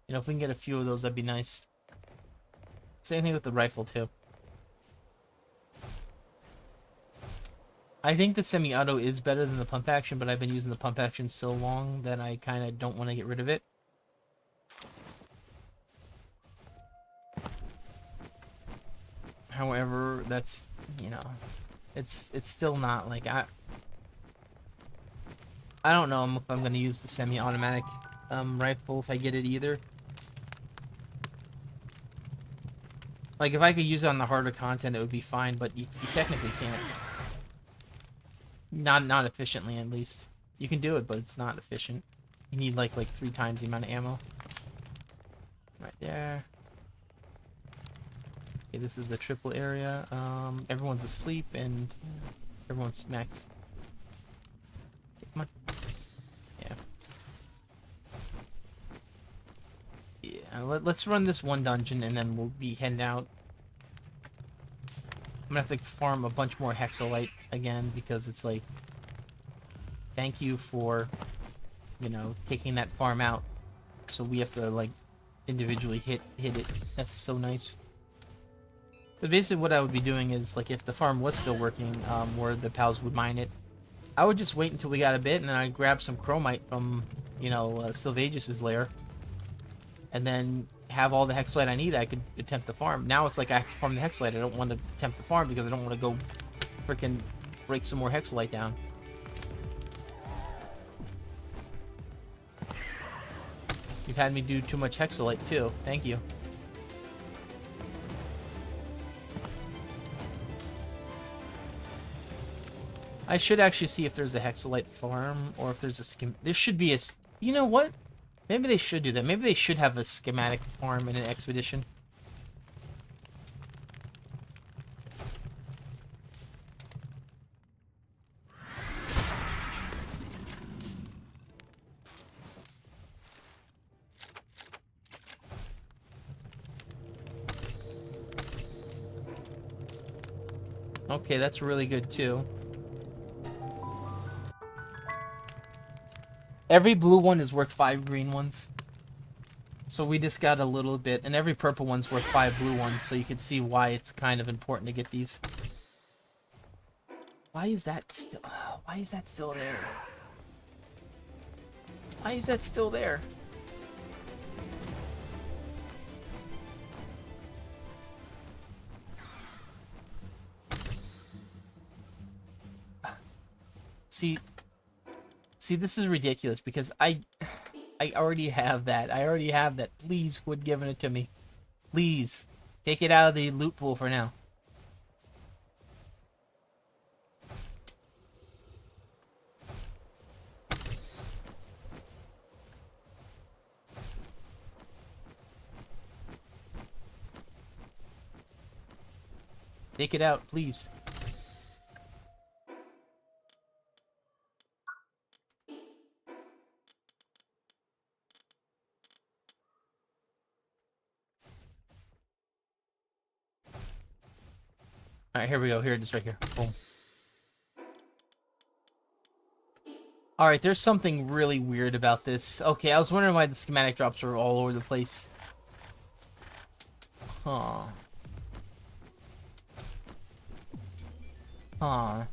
you know, if we can get a few of those, that'd be nice. Same thing with the rifle, too. I think the semi-auto is better than the pump action, but I've been using the pump action so long that I kind of don't want to get rid of it. However, that's, you know, it's still not like I don't know if I'm gonna use the semi-automatic rifle if I get it either. Like if I could use it on the harder content, it would be fine, but you technically can't. Not efficiently, at least. You can do it, but it's not efficient. You need like 3 times the amount of ammo. Right there. Okay, this is the triple area. Everyone's asleep and everyone's max. Okay, come on. Yeah. Yeah, let's run this one dungeon and then we'll be heading out. I'm gonna have to farm a bunch more hexolite again because it's like, thank you for, you know, taking that farm out. So we have to like individually hit it. That's so nice. But basically what I would be doing is, like, if the farm was still working, where the pals would mine it, I would just wait until we got a bit, and then I'd grab some chromite from, you know, Sylvagis's lair, and then have all the hexolite I need. I could attempt the farm. Now it's like I have to farm the hexolite. I don't want to attempt the farm because I don't want to go freaking break some more hexolite down. You've had me do too much hexolite too. Thank you. I should actually see if there's a hexolite farm or if there's a skim. There should be a. You know what? Maybe they should do that. Maybe they should have a schematic farm in an expedition. Okay, that's really good too. Every blue one is worth 5 green ones. So we just got a little bit, and every purple one's worth 5 blue ones, so you can see why it's kind of important to get these. Why is that still there? Why is that still there? See, this is ridiculous because I already have that. I already have that. Please quit giving it to me. Please. Take it out of the loot pool for now. Take it out, please. Alright, here we go. Here it is right here. Boom. Alright, there's something really weird about this. Okay, I was wondering why the schematic drops are all over the place. Huh. Huh.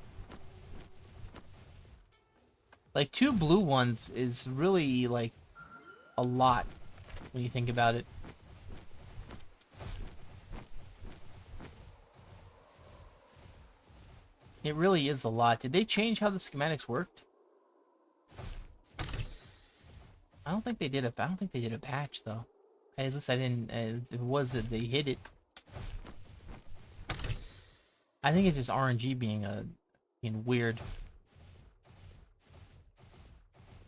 Like, 2 blue ones is really, like, a lot when you think about it. It really is a lot. Did they change how the schematics worked? I don't think they did a patch though. At least I didn't. If it was that they hit it. I think it's just RNG being weird.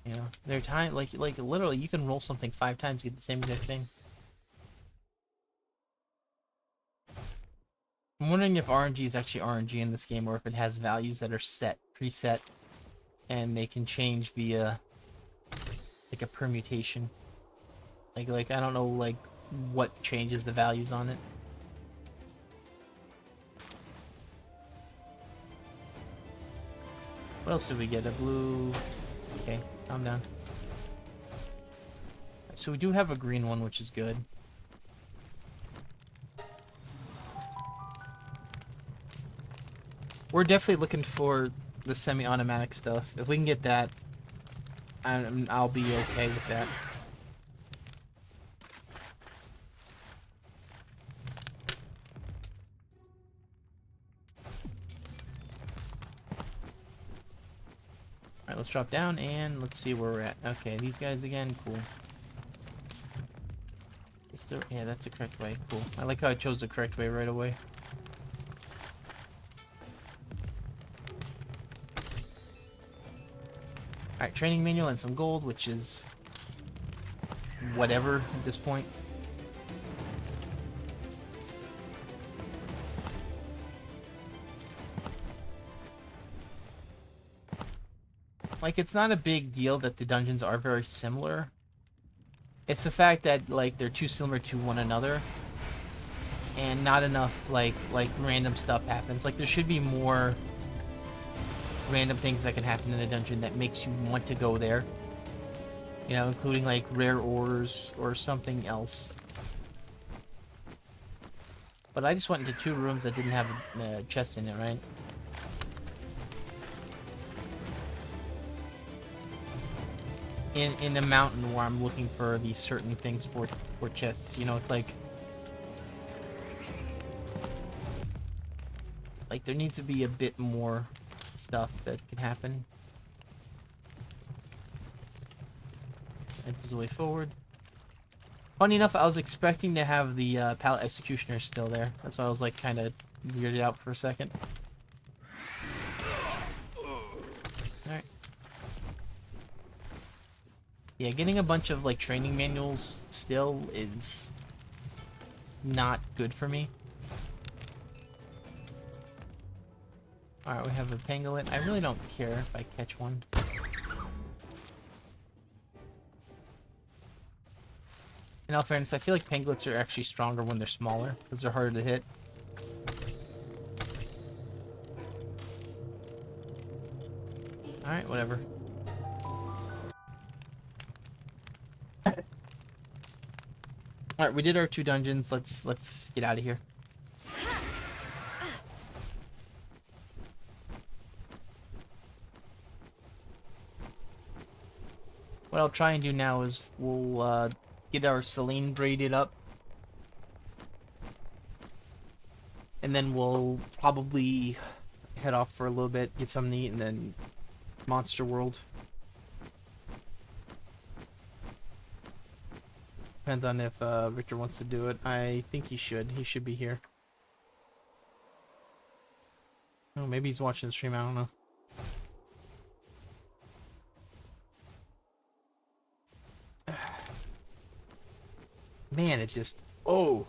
You know, they're time like literally you can roll something 5 times to get the same exact thing. I'm wondering if RNG is actually RNG in this game, or if it has values that are preset, and they can change via like a permutation. Like I don't know like what changes the values on it. What else did we get? A blue. Okay, calm down. So we do have a green one, which is good. We're definitely looking for the semi-automatic stuff. If we can get that, I'll be okay with that. Alright, let's drop down and let's see where we're at. Okay, these guys again, cool. Still, yeah, that's the correct way. Cool. I like how I chose the correct way right away. Alright, training manual and some gold, which is whatever at this point. Like, it's not a big deal that the dungeons are very similar. It's the fact that, like, they're too similar to one another. And not enough, like random stuff happens. Like, there should be more random things that can happen in a dungeon that makes you want to go there. You know, including, like, rare ores or something else. But I just went into 2 rooms that didn't have a chest in it, right? In a mountain where I'm looking for these certain things for chests. You know, it's like there needs to be a bit more stuff that can happen. This is the way forward. Funny enough, I was expecting to have the pallet executioner still there. That's why I was like kind of weirded out for a second. Alright. Yeah, getting a bunch of like training manuals still is not good for me. Alright, we have a pangolin. I really don't care if I catch one. In all fairness, I feel like pangolins are actually stronger when they're smaller, because they're harder to hit. Alright, whatever. Alright, we did our 2 dungeons. Let's get out of here. What I'll try and do now is we'll get our Selene braided up. And then we'll probably head off for a little bit, get something to eat, and then Monster World. Depends on if Victor wants to do it. I think he should. He should be here. Oh, maybe he's watching the stream. I don't know. Man, it just... Oh!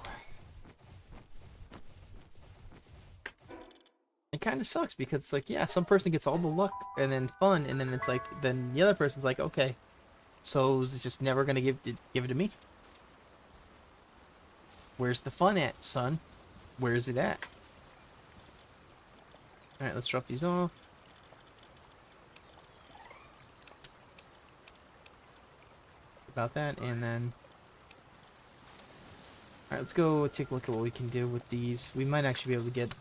It kind of sucks because it's like, yeah, some person gets all the luck and then fun, and then it's like, then the other person's like, okay, so it's just never gonna give it to me. Where's the fun at, son? Where's it at? Alright, let's drop these off. About that, and then... Alright, let's go take a look at what we can do with these. We might actually be able to get...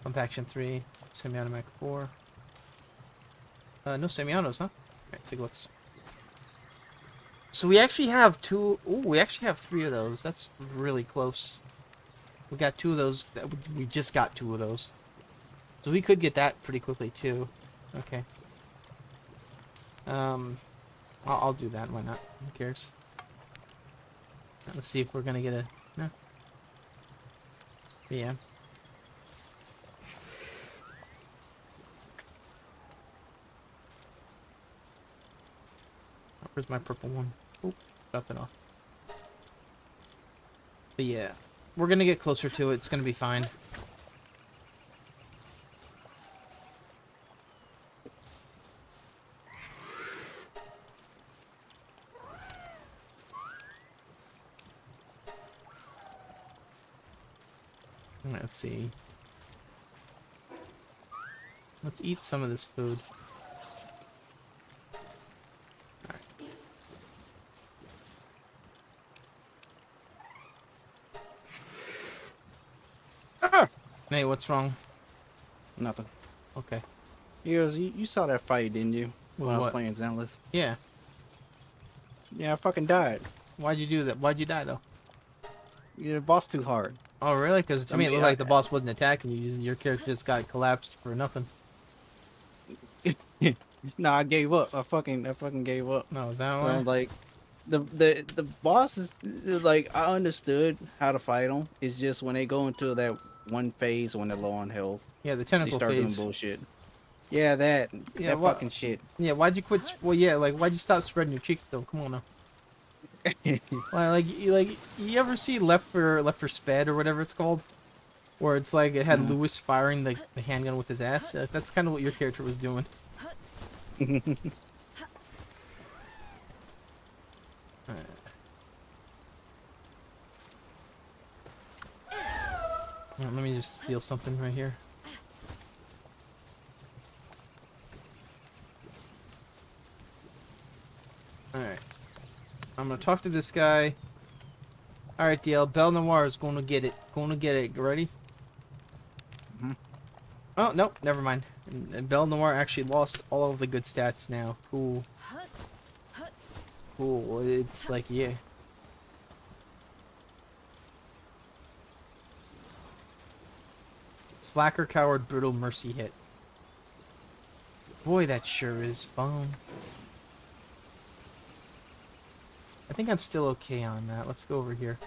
Compaction 3, Semi-Automatic 4. No semi-autos, huh? Alright, take a look. So we actually have 2... Ooh, we actually have 3 of those. That's really close. We got 2 of those. We just got 2 of those. So we could get that pretty quickly, too. Okay. I'll do that. Why not? Who cares? Let's see if we're gonna get a... No. Yeah. Where's my purple one? Oop, drop it off. But yeah, we're gonna get closer to it. It's gonna be fine. Let's see. Let's eat some of this food. Hey, what's wrong? Nothing. Okay. He goes, you saw that fight, didn't you? When I was What? playing Zenless. Yeah. Yeah, I fucking died. Why'd you do that? Why'd you die, though? You the boss too hard. Oh, really? Because, I mean, it looked I- like the boss wasn't attacking you. Your character just got collapsed for nothing. No, I gave up. I fucking gave up. No, is that So why? I'm like, the boss is like, I understood how to fight them. It's just when they go into that one phase when they're low on health, Yeah, the they tentacle start doing phase. bullshit. Yeah, that Yeah, that what? fucking shit. Yeah, why'd you quit? Well, yeah, like why'd you stop spreading your cheeks though? Come on now. You ever see Left for Sped or whatever it's called, where it's like it had Mm. Lewis firing the handgun with his ass. That's kind of what your character was doing. Alright. Let me just steal something right here. Alright. I'm gonna talk to this guy. Alright, DL. Belle Noire is going to get it. Going to get it. Ready? Mhm. Oh, nope. Never mind. And Belle Noire actually lost all of the good stats now. Cool. Cool. It's like, yeah. Slacker, coward, brutal, mercy hit. Boy, that sure is fun. I think I'm still okay on that. Let's go over here.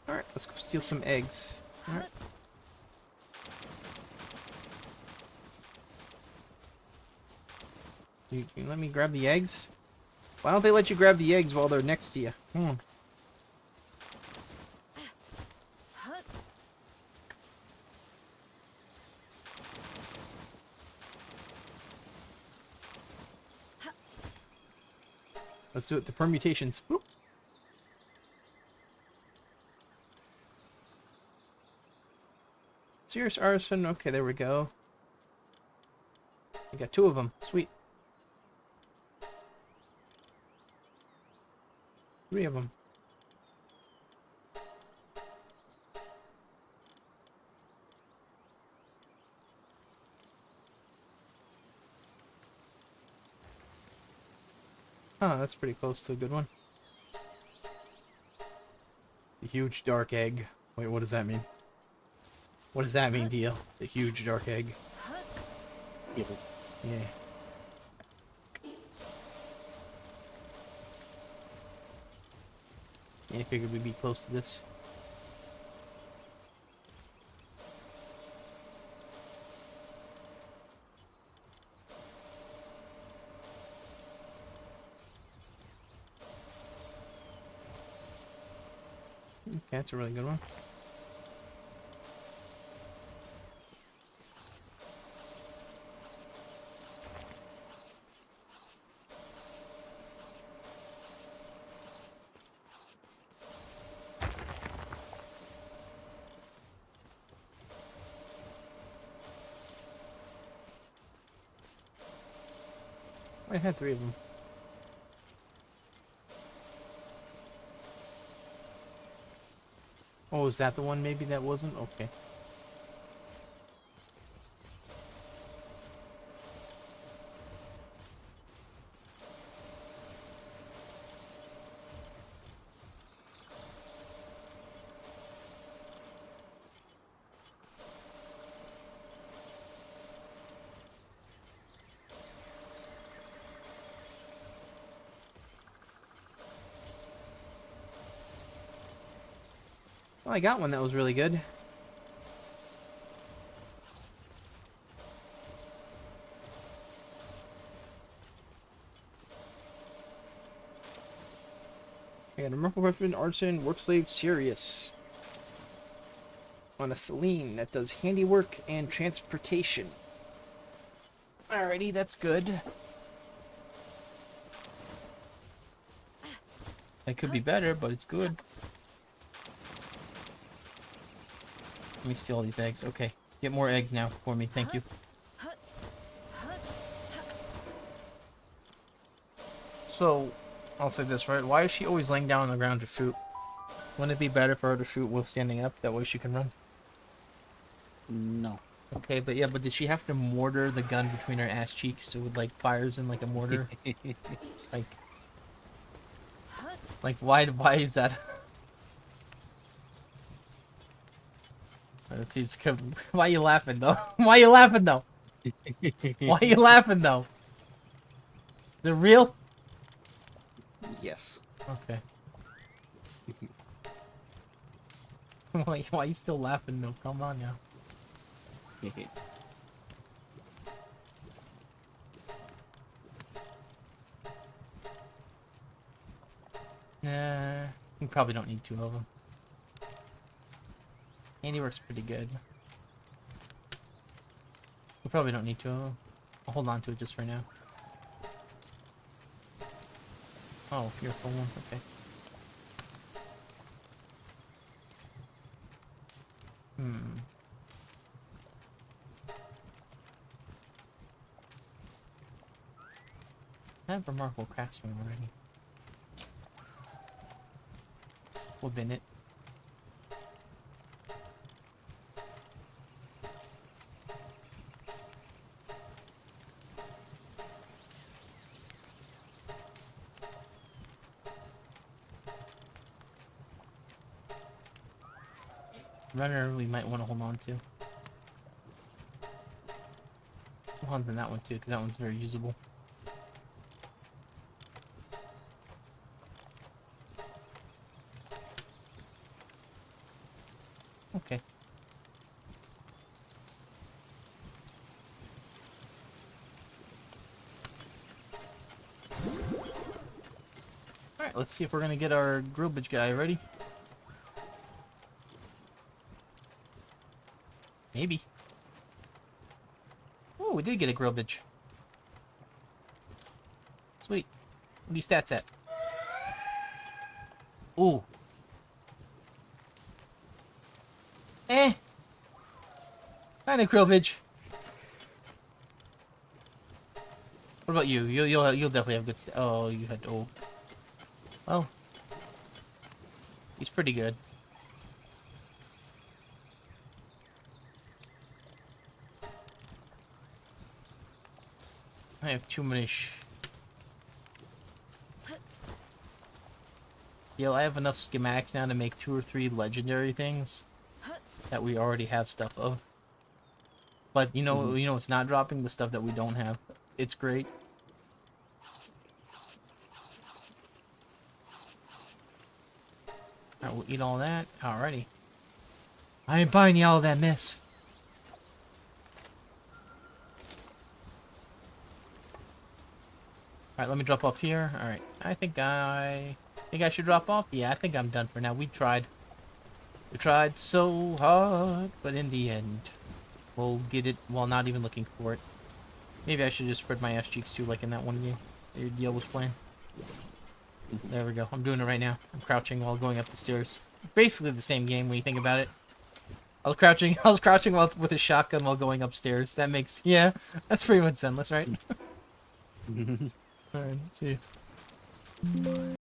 Alright, let's go steal some eggs. Alright. You let me grab the eggs? Why don't they let you grab the eggs while they're next to you? Come on. Let's do it. The permutations. Whoop. Serious arson. Okay, there we go. We got 2 of them. Sweet. 3 of them. Oh, that's pretty close to a good one. The huge dark egg. Wait, what does that mean? What does that mean, DL? The huge dark egg. Yeah. Yeah, I figured we'd be close to this. Okay, that's a really good one. I had 3 of them. Oh, is that the one maybe that wasn't? Okay. Well, I got one that was really good. I got a Merkle Weapon, Artisan, Work Slave, Sirius. On a Celine that does handiwork and transportation. Alrighty, that's good. It could be better, but it's good. Let me steal all these eggs. Okay. Get more eggs now for me. Thank you. So, I'll say this, right? Why is she always laying down on the ground to shoot? Wouldn't it be better for her to shoot while standing up? That way she can run. No. Okay, but yeah, but did she have to mortar the gun between her ass cheeks so it like fires in like a mortar? like why is that? Let's see. Why are you laughing though? Why are you laughing though? Why are you laughing though? Is it real? Yes. Okay. Why are you still laughing though? Come on now. Nah, we probably don't need 2 of them. Handiwork's pretty good. We probably don't need 2 of them. I'll hold on to it just for now. Oh, you're full one. Okay. I have Remarkable Craftsman already. We'll bin it. Runner, we might want to hold on to. Hold on to that one too, because that one's very usable. Okay. Alright, let's see if we're gonna get our grillbage guy ready. Maybe. Oh, we did get a grillbage. Sweet. What are your stats at? Ooh. Kind of grillbage. What about you? You'll definitely have good. Oh, you had Oh. He's pretty good. I have too many Yo, I have enough schematics now to make 2 or 3 legendary things that we already have stuff of. But you know, it's not dropping the stuff that we don't have. It's great. Alright, we'll eat all that. Alrighty. I ain't buying you all that mess. Alright, let me drop off here. Alright. I think I should drop off. Yeah, I think I'm done for now. We tried. We tried so hard, but in the end, we'll get it while not even looking for it. Maybe I should just spread my ass cheeks too, like in that one game your deal was playing. There we go. I'm doing it right now. I'm crouching while going up the stairs. Basically the same game when you think about it. I was crouching while with a shotgun while going upstairs. That makes that's pretty much endless, right? Alright, see you.